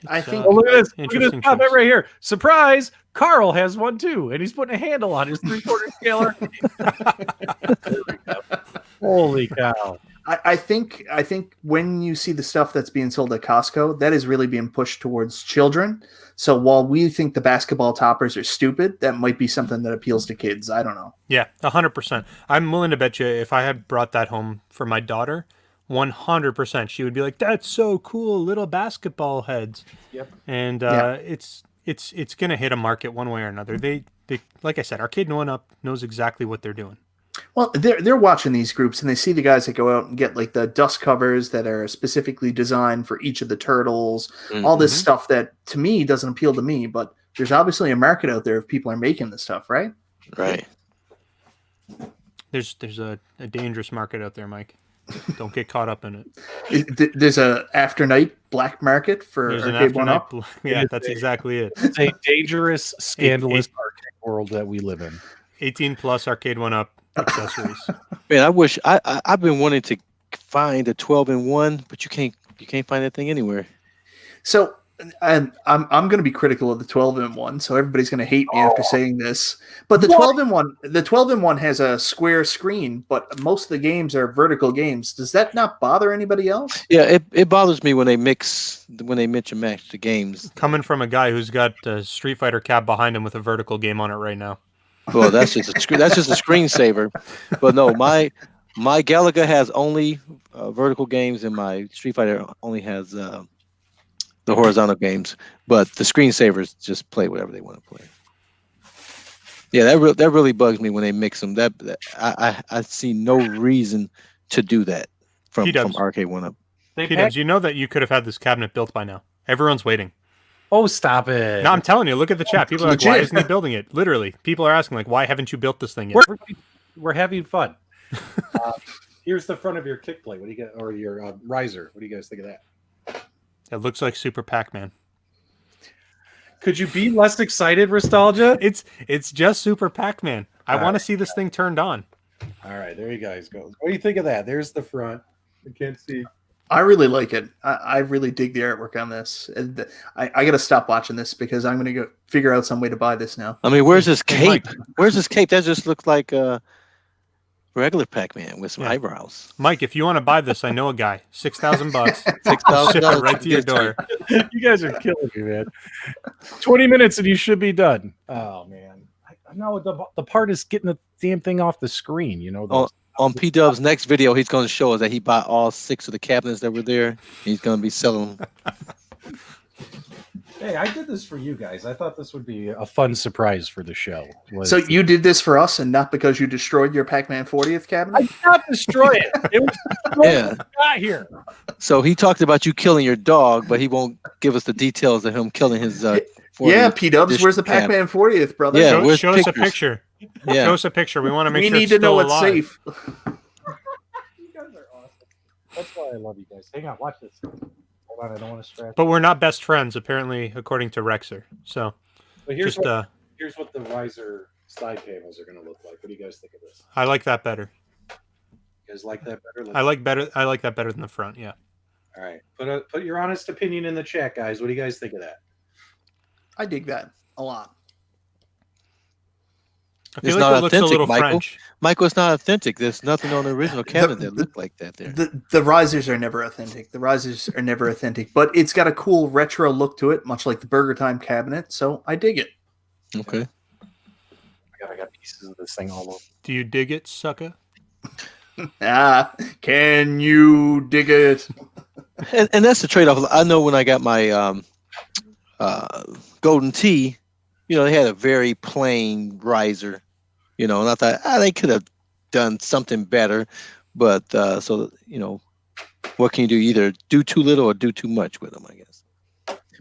I think. Look at this. Look at this comment choice. right here. Surprise! Carl has one too, and he's putting a handle on his 3/4 scale arcade. Holy cow! I think when you see the stuff that's being sold at Costco, that is really being pushed towards children. So while we think the basketball toppers are stupid, that might be something that appeals to kids. I don't know. Yeah, 100%. I'm willing to bet you if I had brought that home for my daughter, 100%, she would be like, "That's so cool, little basketball heads." Yep. And it's gonna hit a market one way or another. They like I said, Arcade1UP knows exactly what they're doing. Well, they're watching these groups and they see the guys that go out and get like the dust covers that are specifically designed for each of the turtles, all this stuff that to me doesn't appeal to me, but there's obviously a market out there if people are making this stuff, right? Right. There's a dangerous market out there, Mike. Don't get caught up in it. There's a after night black market for There's an Arcade1UP. Yeah, that's exactly it. It's a dangerous, scandalous arcade world that we live in. 18 plus Arcade1UP accessories. Man, I've been wanting to find a 12-in-1, but you can't find that thing anywhere. So, and I'm going to be critical of the 12-in-1, so everybody's going to hate me after saying this. But the 12-in-1 has a square screen, but most of the games are vertical games. Does that not bother anybody else? Yeah, it bothers me when they mix and match the games. Coming from a guy who's got a Street Fighter cap behind him with a vertical game on it right now. Well, that's just a screensaver. But no, my Galaga has only vertical games, and my Street Fighter only has the horizontal games, but the screensavers just play whatever they want to play. Yeah, that really bugs me when they mix them. That I see no reason to do that from Arcade1UP. P-Dubs, you know that you could have had this cabinet built by now. Everyone's waiting. Oh, stop it! No, I'm telling you. Look at the chat. People are like, "Why isn't he building it?" Literally, people are asking like, "Why haven't you built this thing yet?" We're having fun. Here's the front of your kick plate. What do you get? Or your riser? What do you guys think of that? It looks like Super Pac-Man. Could you be less excited, Nostalgia? It's just Super Pac-Man. I want to see this thing turned on. All right, there you guys go. What do you think of that? There's the front. I can't see. I really like it. I really dig the artwork on this. And I got to stop watching this because I'm going to go figure out some way to buy this now. I mean, where's this cape? Where's this cape? That just looks like regular Pac-Man with some eyebrows. Mike, if you want to buy this, I know a guy. $6,000. $6,000 right to your door. You guys are killing me, man. 20 minutes and you should be done. Oh man, I know the part is getting the damn thing off the screen. You know. On P-Dub's next video, he's going to show us that he bought all 6 of the cabinets that were there. He's going to be selling them. Hey, I did this for you guys. I thought this would be a fun surprise for the show. So you did this for us and not because you destroyed your Pac-Man 40th cabinet? I did not destroy it. It was got here. So he talked about you killing your dog, but he won't give us the details of him killing his 40th. Yeah, P-Dubs, where's the Pac-Man 40th, brother? Yeah, show us a picture. Yeah. Show us a picture. We want to make sure we need to know it's safe. You guys are awesome. That's why I love you guys. Hang on, watch this. Hold on, I don't want to stretch. But we're not best friends, apparently, according to Rexer. So, but here's what the riser side panels are going to look like. What do you guys think of this? I like that better. You guys like that better? I like that better than the front. Yeah. All right. Put your honest opinion in the chat, guys. What do you guys think of that? I dig that a lot. I feel like it looks a little French. Michael, it's not authentic. There's nothing on the original cabinet that looked like that there. The risers are never authentic. But it's got a cool retro look to it, much like the Burger Time cabinet. So I dig it. Okay. I got pieces of this thing all over. Do you dig it, sucker? Can you dig it? And that's the trade-off. I know when I got my Golden Tee, they had a very plain riser, and I thought they could have done something better, but what can you do? Either do too little or do too much with them, I guess.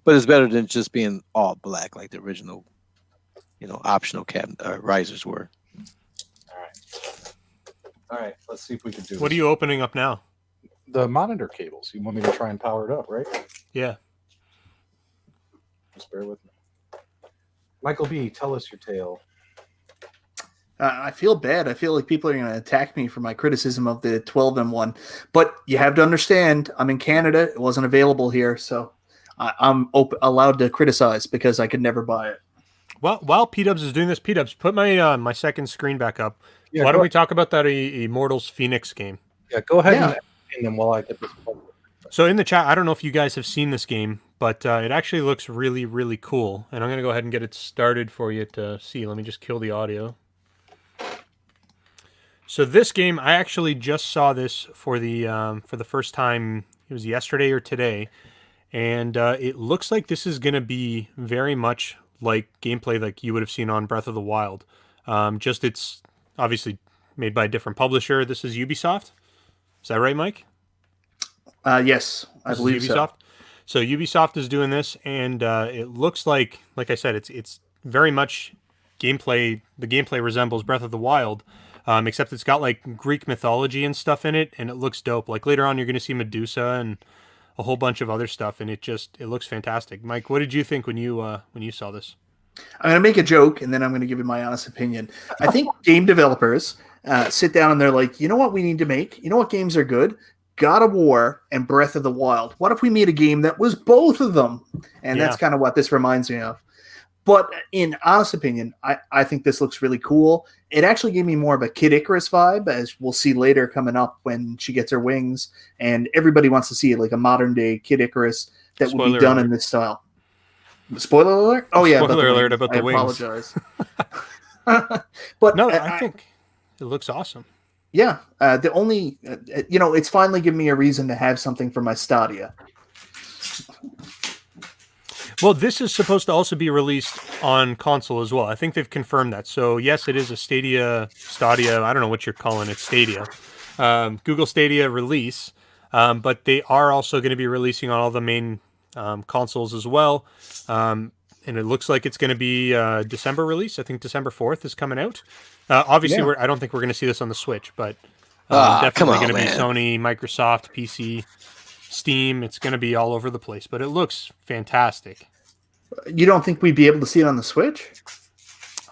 But it's better than just being all black like the original, optional cabinet risers were. All right. Let's see if we can do. What are you opening up now? The monitor cables. You want me to try and power it up, right? Yeah. Just bear with me. Michael B., tell us your tale. I feel bad. I feel like people are going to attack me for my criticism of the 12-in-1. But you have to understand, I'm in Canada. It wasn't available here, so I'm allowed to criticize because I could never buy it. Well, while P-Dubs is doing this, P-Dubs, put my my second screen back up. Yeah, Why don't we talk about that Immortals Fenyx game? Yeah, go ahead and then while I get this. So in the chat, I don't know if you guys have seen this game, but it actually looks really, really cool. And I'm going to go ahead and get it started for you to see. Let me just kill the audio. So this game, I actually just saw this for the first time. It was yesterday or today. And it looks like this is going to be very much like gameplay like you would have seen on Breath of the Wild. Just it's obviously made by a different publisher. This is Ubisoft. Is that right, Mike? Yes, I believe Ubisoft. So Ubisoft is doing this, and it looks like I said, it's very much gameplay. The gameplay resembles Breath of the Wild, except it's got like Greek mythology and stuff in it, and it looks dope. Like later on, you're going to see Medusa and a whole bunch of other stuff, and it looks fantastic. Mike, what did you think when you saw this? I'm going to make a joke, and then I'm going to give you my honest opinion. I think game developers sit down and they're like, you know what we need to make? You know what games are good? God of War and Breath of the Wild. What if we made a game that was both of them? And that's kind of what this reminds me of. But in honest opinion, I think this looks really cool. It actually gave me more of a Kid Icarus vibe, as we'll see later coming up when she gets her wings. And everybody wants to see like a modern-day Kid Icarus that would be done in this style. Spoiler alert? Oh, yeah. Spoiler alert about the wings. I apologize. But no, I think it looks awesome. Yeah. The only, it's finally given me a reason to have something for my Stadia. Well, this is supposed to also be released on console as well. I think they've confirmed that. So, yes, it is a Stadia, I don't know what you're calling it, Stadia. Google Stadia release. But they are also going to be releasing on all the main consoles as well. And it looks like it's going to be December release. I think December 4th is coming out. Obviously, I don't think we're going to see this on the Switch, but definitely going to be Sony, Microsoft, PC, Steam. It's going to be all over the place, but it looks fantastic. You don't think we'd be able to see it on the Switch?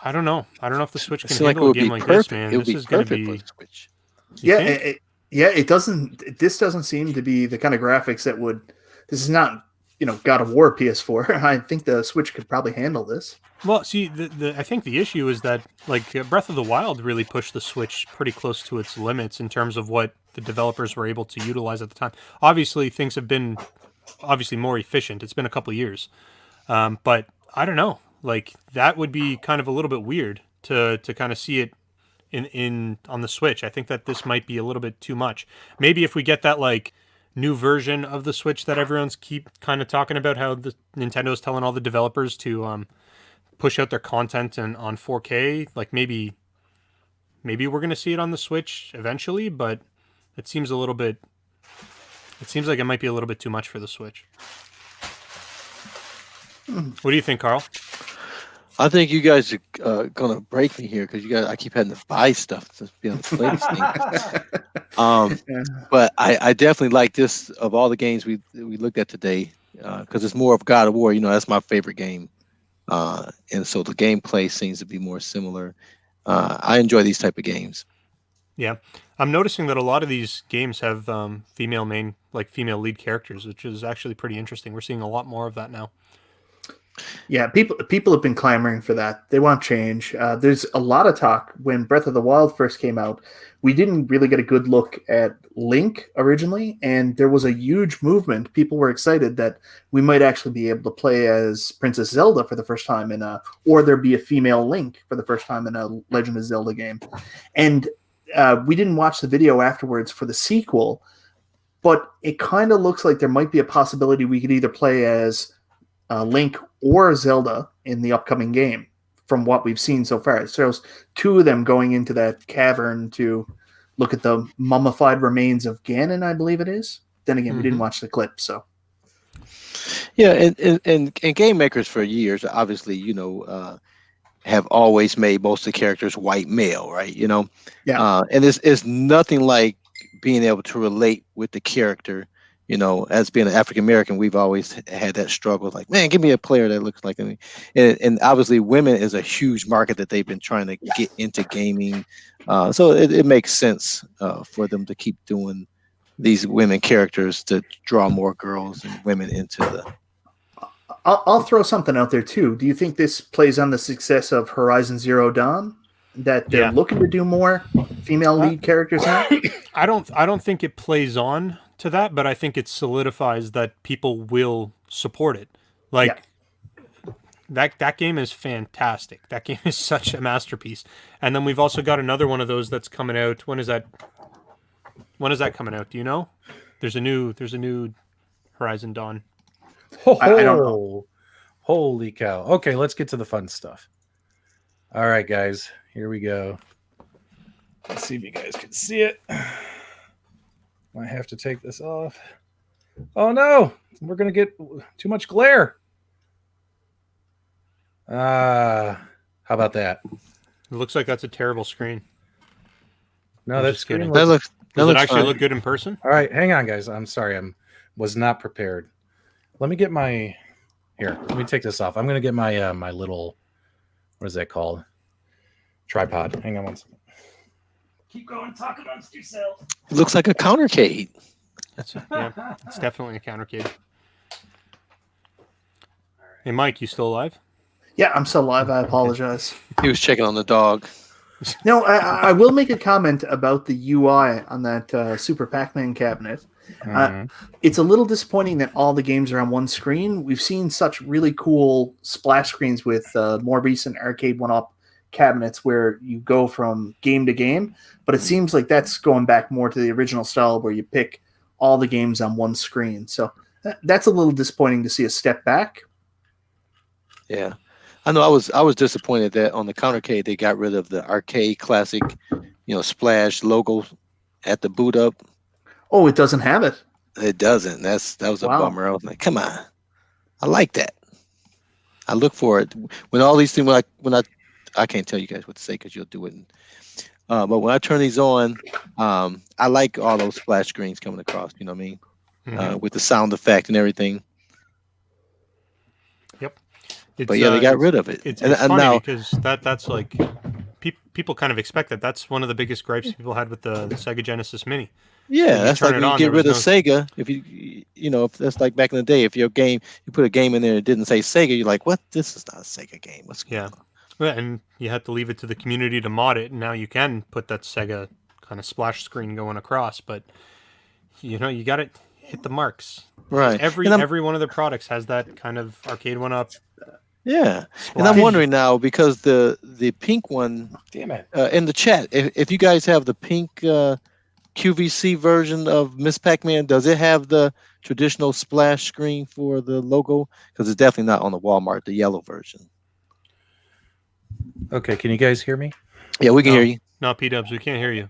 I don't know. I don't know if the Switch can handle a game like this, man. This is going to be Switch. It doesn't. This doesn't seem to be the kind of graphics that would. This is not, God of War PS4. I think the Switch could probably handle this. Well, see, I think the issue is that Breath of the Wild really pushed the Switch pretty close to its limits in terms of what the developers were able to utilize at the time. Obviously, things have been more efficient. It's been a couple of years. But I don't know, that would be kind of a little bit weird to kind of see it in on the Switch. I think that this might be a little bit too much. Maybe if we get that new version of the Switch that everyone's keep kind of talking about, how the Nintendo's telling all the developers to push out their content and on 4K, maybe we're going to see it on the Switch eventually, but it seems like it might be a little bit too much for the Switch. What do you think, Carl? I think you guys are gonna break me here because I keep having to buy stuff to be able to play this thing. But I definitely like this of all the games we looked at today because it's more of God of War. That's my favorite game, and so the gameplay seems to be more similar. I enjoy these type of games. Yeah, I'm noticing that a lot of these games have female lead characters, which is actually pretty interesting. We're seeing a lot more of that now. Yeah, people have been clamoring for that. They want change. There's a lot of talk when Breath of the Wild first came out. We didn't really get a good look at Link originally, and there was a huge movement. People were excited that we might actually be able to play as Princess Zelda for the first time or there'd be a female Link for the first time in a Legend of Zelda game. And we didn't watch the video afterwards for the sequel, but it kind of looks like there might be a possibility we could either play as Link or Zelda in the upcoming game from what we've seen so far. It shows two of them going into that cavern to look at the mummified remains of Ganon, I believe it is. Then again, we didn't watch the clip, so. Yeah, and game makers for years, obviously, have always made most of the characters white male, right? Yeah. And it's nothing like being able to relate with the character. As being an African American, we've always had that struggle. Like, man, give me a player that looks like me. And obviously, women is a huge market that they've been trying to get into gaming. So it makes sense for them to keep doing these women characters to draw more girls and women into the. I'll throw something out there too. Do you think this plays on the success of Horizon Zero Dawn? That they're looking to do more female lead characters now? I don't think it plays on to that, but I think it solidifies that people will support it. That game is fantastic. That game is such a masterpiece. And then we've also got another one of those that's coming out. When is that coming out? Do you know? There's a new Horizon Dawn. I don't know. Holy cow. Okay, let's get to the fun stuff. All right, guys, here we go. Let's see if you guys can see it. Might have to take this off. Oh no, we're gonna get too much glare. How about that? It looks like that's a terrible screen. No, I'm that just screen kidding. That looks... looks. That Does it looks actually fine. look good in person? All right, hang on, guys. I'm sorry. Was not prepared. Let me get my... Here, let me take this off. I'm going to get my my little... What is that called? Tripod. Hang on one second. Keep going. Talk amongst yourself. It looks like a countercade. Yeah, it's definitely a countercade. Hey, Mike, you still alive? Yeah, I'm still live. I apologize. He was checking on the dog. No, I will make a comment about the UI on that Super Pac-Man cabinet. It's a little disappointing that all the games are on one screen. We've seen such really cool splash screens with more recent Arcade1UP cabinets where you go from game to game, but it seems like that's going back more to the original style where you pick all the games on one screen. So that's a little disappointing to see a step back. Yeah, I know. I was disappointed that on the countercade they got rid of the arcade classic, splash logo at the boot up. Oh, it doesn't have it. It doesn't. That was a Wow. bummer. I was like, come on, I like that. I look for it when all these things. I can't tell you guys what to say because you'll do it. But when I turn these on, I like all those splash screens coming across. You know what I mean? With the sound effect and everything. Yep. But yeah, they got rid of it. It's and funny now, because that's like people kind of expect that. That's one of the biggest gripes people had with the Sega Genesis Mini. yeah, that's turn like it when you on, get there was rid of no- Sega. If if that's like back in the day, if you put a game in there and it didn't say Sega, you're like, what? This is not a Sega game. What's going on? Yeah, and you had to leave it to the community to mod it, and now you can put that Sega kind of splash screen going across, but you got to hit the marks. Right. Every one of their products has that kind of Arcade1UP. Yeah, and I'm wondering now because the pink one, Damn it. in the chat, if you guys have the pink QVC version of Miss Pac-Man, does it have the traditional splash screen for the logo? Because it's definitely not on the Walmart, the yellow version. Okay, can you guys hear me? Yeah, we can hear you. No, PDubs, we can't hear you.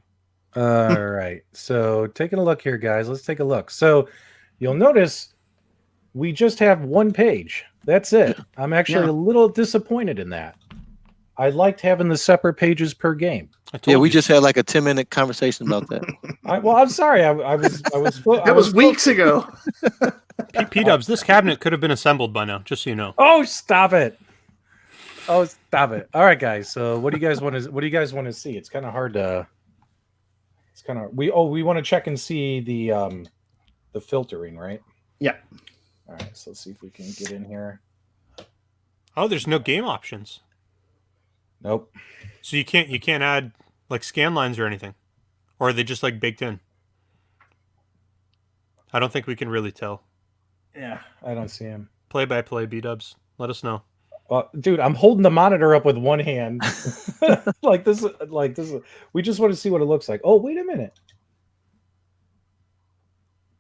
All right. So taking a look here, guys. Let's take a look. So you'll notice we just have one page. That's it. I'm actually a little disappointed in that. I liked having the separate pages per game. Yeah, we just had like a 10-minute conversation about that. I'm sorry. I was. That was weeks ago. PDubs, this cabinet could have been assembled by now, just so you know. Oh, stop it! Oh, stop it! All right, guys. So, what do you guys want to see? It's kind of hard to. It's kind of we want to check and see the filtering, right? Yeah. All right. So let's see if we can get in here. Oh, there's no game options. Nope. So you can't add like scan lines or anything, or are they just like baked in? I don't think we can really tell. Yeah, I don't see him. Play by play, B-dubs. Let us know. Well, dude, I'm holding the monitor up with one hand. like this. We just want to see what it looks like. Oh, wait a minute.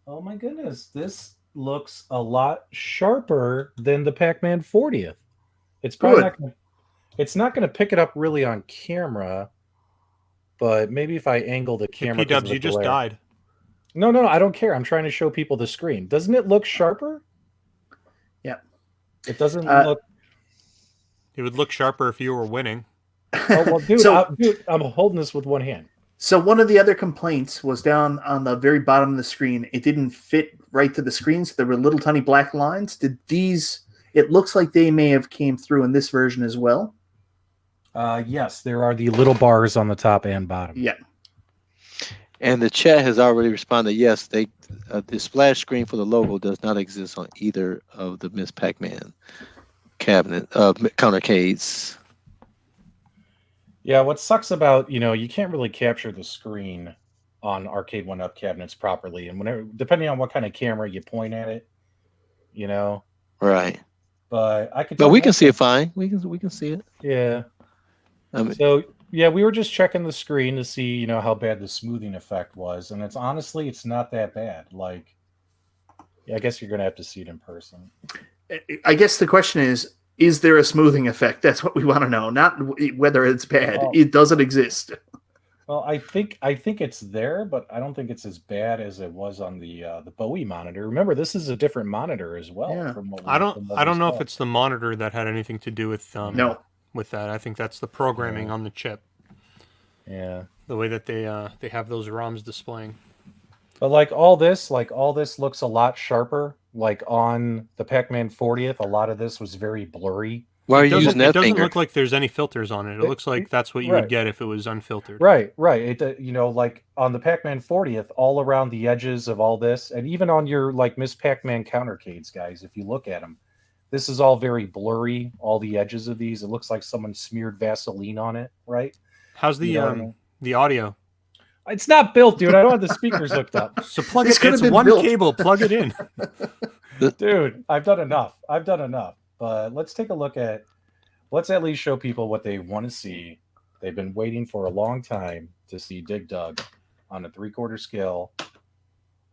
Oh my goodness, this looks a lot sharper than the Pac-Man 40th. It's probably not gonna, it's not going to pick it up really on camera, but maybe if I angle the camera. P-dubs, you just died. No, I don't care. I'm trying to show people the screen. Doesn't it look sharper? Yeah. It doesn't look. It would look sharper if you were winning. Oh, well, dude, I'm holding this with one hand. So one of the other complaints was down on the very bottom of the screen. It didn't fit right to the screen, so there were little tiny black lines. It looks like they may have came through in this version as well. Yes, there are the little bars on the top and bottom. Yeah. And the chat has already responded. Yes, the splash screen for the logo does not exist on either of the Miss Pac-Man cabinet countercades. Yeah, what sucks about, you can't really capture the screen on Arcade1UP cabinets properly, and depending on what kind of camera you point at it, Right. But I could. But we can see it fine. We can see it. Yeah. So yeah, we were just checking the screen to see, how bad the smoothing effect was, and it's not that bad. Like, yeah, I guess you're gonna have to see it in person. I guess the question is there a smoothing effect? That's what we want to know, not whether it's bad. It doesn't exist. Well, I think it's there, but I don't think it's as bad as it was on the Bowie monitor. Remember, this is a different monitor as well. Yeah. I don't know if it's the monitor that had anything to do with No. with that. I think that's the programming on the chip. Yeah. The way that they have those ROMs displaying. But like all this looks a lot sharper. Like on the Pac-Man 40th, a lot of this was very blurry. Why are It you using that doesn't finger? look like there's any filters on it. It looks like that's what you Right. would get if it was unfiltered. Right. It like on the Pac-Man 40th, all around the edges of all this, and even on your like Miss Pac-Man countercades, guys, if you look at them, this is all very blurry. All the edges of these, it looks like someone smeared Vaseline on it. Right? How's the You know what I mean? the audio? It's not built, dude. I don't have the speakers hooked up, So plug This it. could have It's been one built. cable. Plug it in. dude. I've done enough. But let's take a look at. Let's at least show people what they want to see. They've been waiting for a long time to see Dig Dug on a 3/4 scale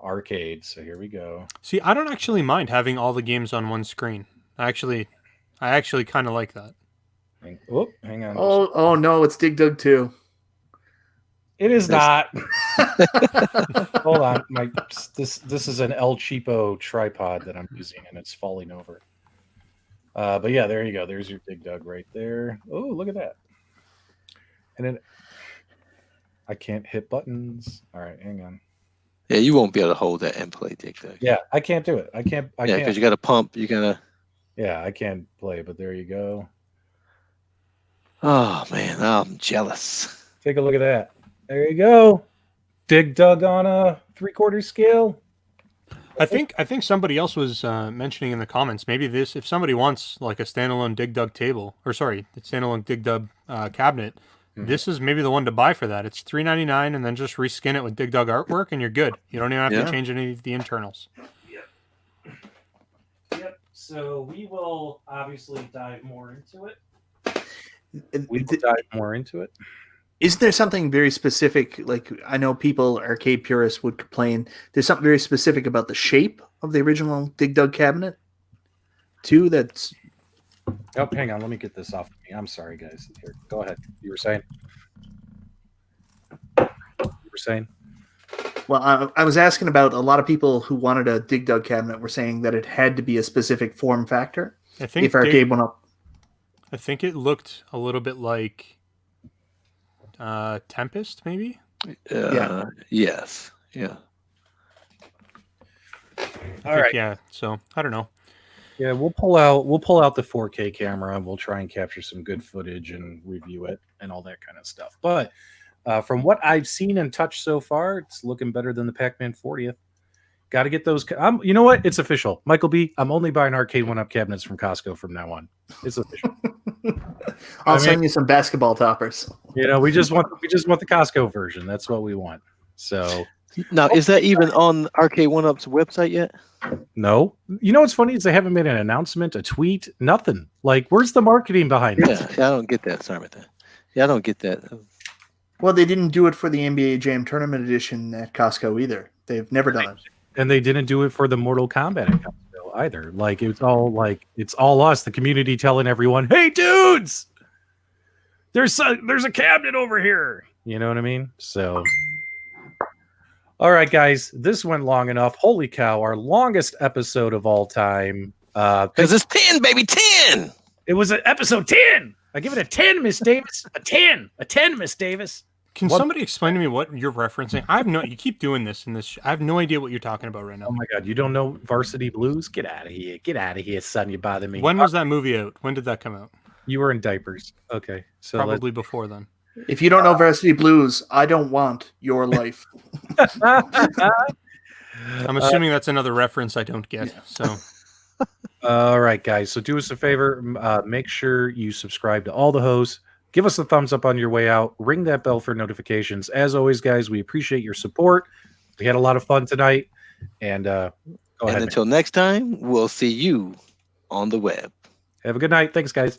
arcade. So here we go. See, I don't actually mind having all the games on one screen. I actually kind of like that. Hang on. Oh no, it's Dig Dug 2. It is not. Hold on. This is an El Cheapo tripod that I'm using and it's falling over. But yeah, there you go. There's your Dig Dug right there. Oh, look at that. And then I can't hit buttons. All right, hang on. Yeah, you won't be able to hold that and play Dig Dug. Yeah, I can't do it. I can't. Yeah, because you got to pump. You gotta. Yeah, I can't play, but there you go. Oh man, I'm jealous. Take a look at that. There you go. Dig Dug on a 3/4 scale. I think somebody else was mentioning in the comments. Maybe this, if somebody wants like a standalone Dig Dug table, or sorry, the standalone Dig Dug cabinet, this is maybe the one to buy for that. It's $3.99, and then just reskin it with Dig Dug artwork, and you're good. You don't even have to change any of the internals. Yep. So we will obviously dive more into it. Isn't there something very specific? Like, I know people, arcade purists, would complain. There's something very specific about the shape of the original Dig Dug cabinet, too. That's. Oh, hang on. Let me get this off of me. I'm sorry, guys. Here, go ahead. You were saying. Well, I was asking about a lot of people who wanted a Dig Dug cabinet were saying that it had to be a specific form factor. I think if Arcade went up. I think it looked a little bit like Tempest, maybe. Yeah. Yes. Yeah. All right. Yeah. So I don't know. Yeah, we'll pull out the 4K camera and we'll try and capture some good footage and review it and all that kind of stuff. But from what I've seen and touched so far, it's looking better than the Pac-Man 40th. Got to get those. You know what? It's official. Michael B., I'm only buying Arcade1UP cabinets from Costco from now on. It's official. I'll send you some basketball toppers. You know, we just want the Costco version. That's what we want. So now, is that even on Arcade1UP's website yet? No. You know what's funny is they haven't made an announcement, a tweet, nothing. Like, where's the marketing behind it? Yeah, I don't get that. Sorry about that. Yeah, I don't get that. Well, they didn't do it for the NBA Jam Tournament Edition at Costco either. They've never done it. And they didn't do it for the Mortal Kombat at Costco either. Like, it's all us, the community, telling everyone, "Hey, dudes, there's a cabinet over here." You know what I mean? So, all right, guys, this went long enough. Holy cow, our longest episode of all time. Because it's 10, baby, 10. It was an episode 10. I give it a 10, Miss Davis. A 10, Miss Davis. Can somebody explain to me what you're referencing? You keep doing this in this. I have no idea what you're talking about right now. Oh my God, you don't know Varsity Blues? Get out of here. Get out of here, son. You bother me. When was that movie out? When did that come out? You were in diapers. Okay. So Probably before then. If you don't know Varsity Blues, I don't want your life. I'm assuming that's another reference I don't get. Yeah. So, all right, guys. So do us a favor. Make sure you subscribe to all the hosts. Give us a thumbs up on your way out. Ring that bell for notifications. As always, guys, we appreciate your support. We had a lot of fun tonight. And go ahead. Until next time, we'll see you on the web. Have a good night. Thanks, guys.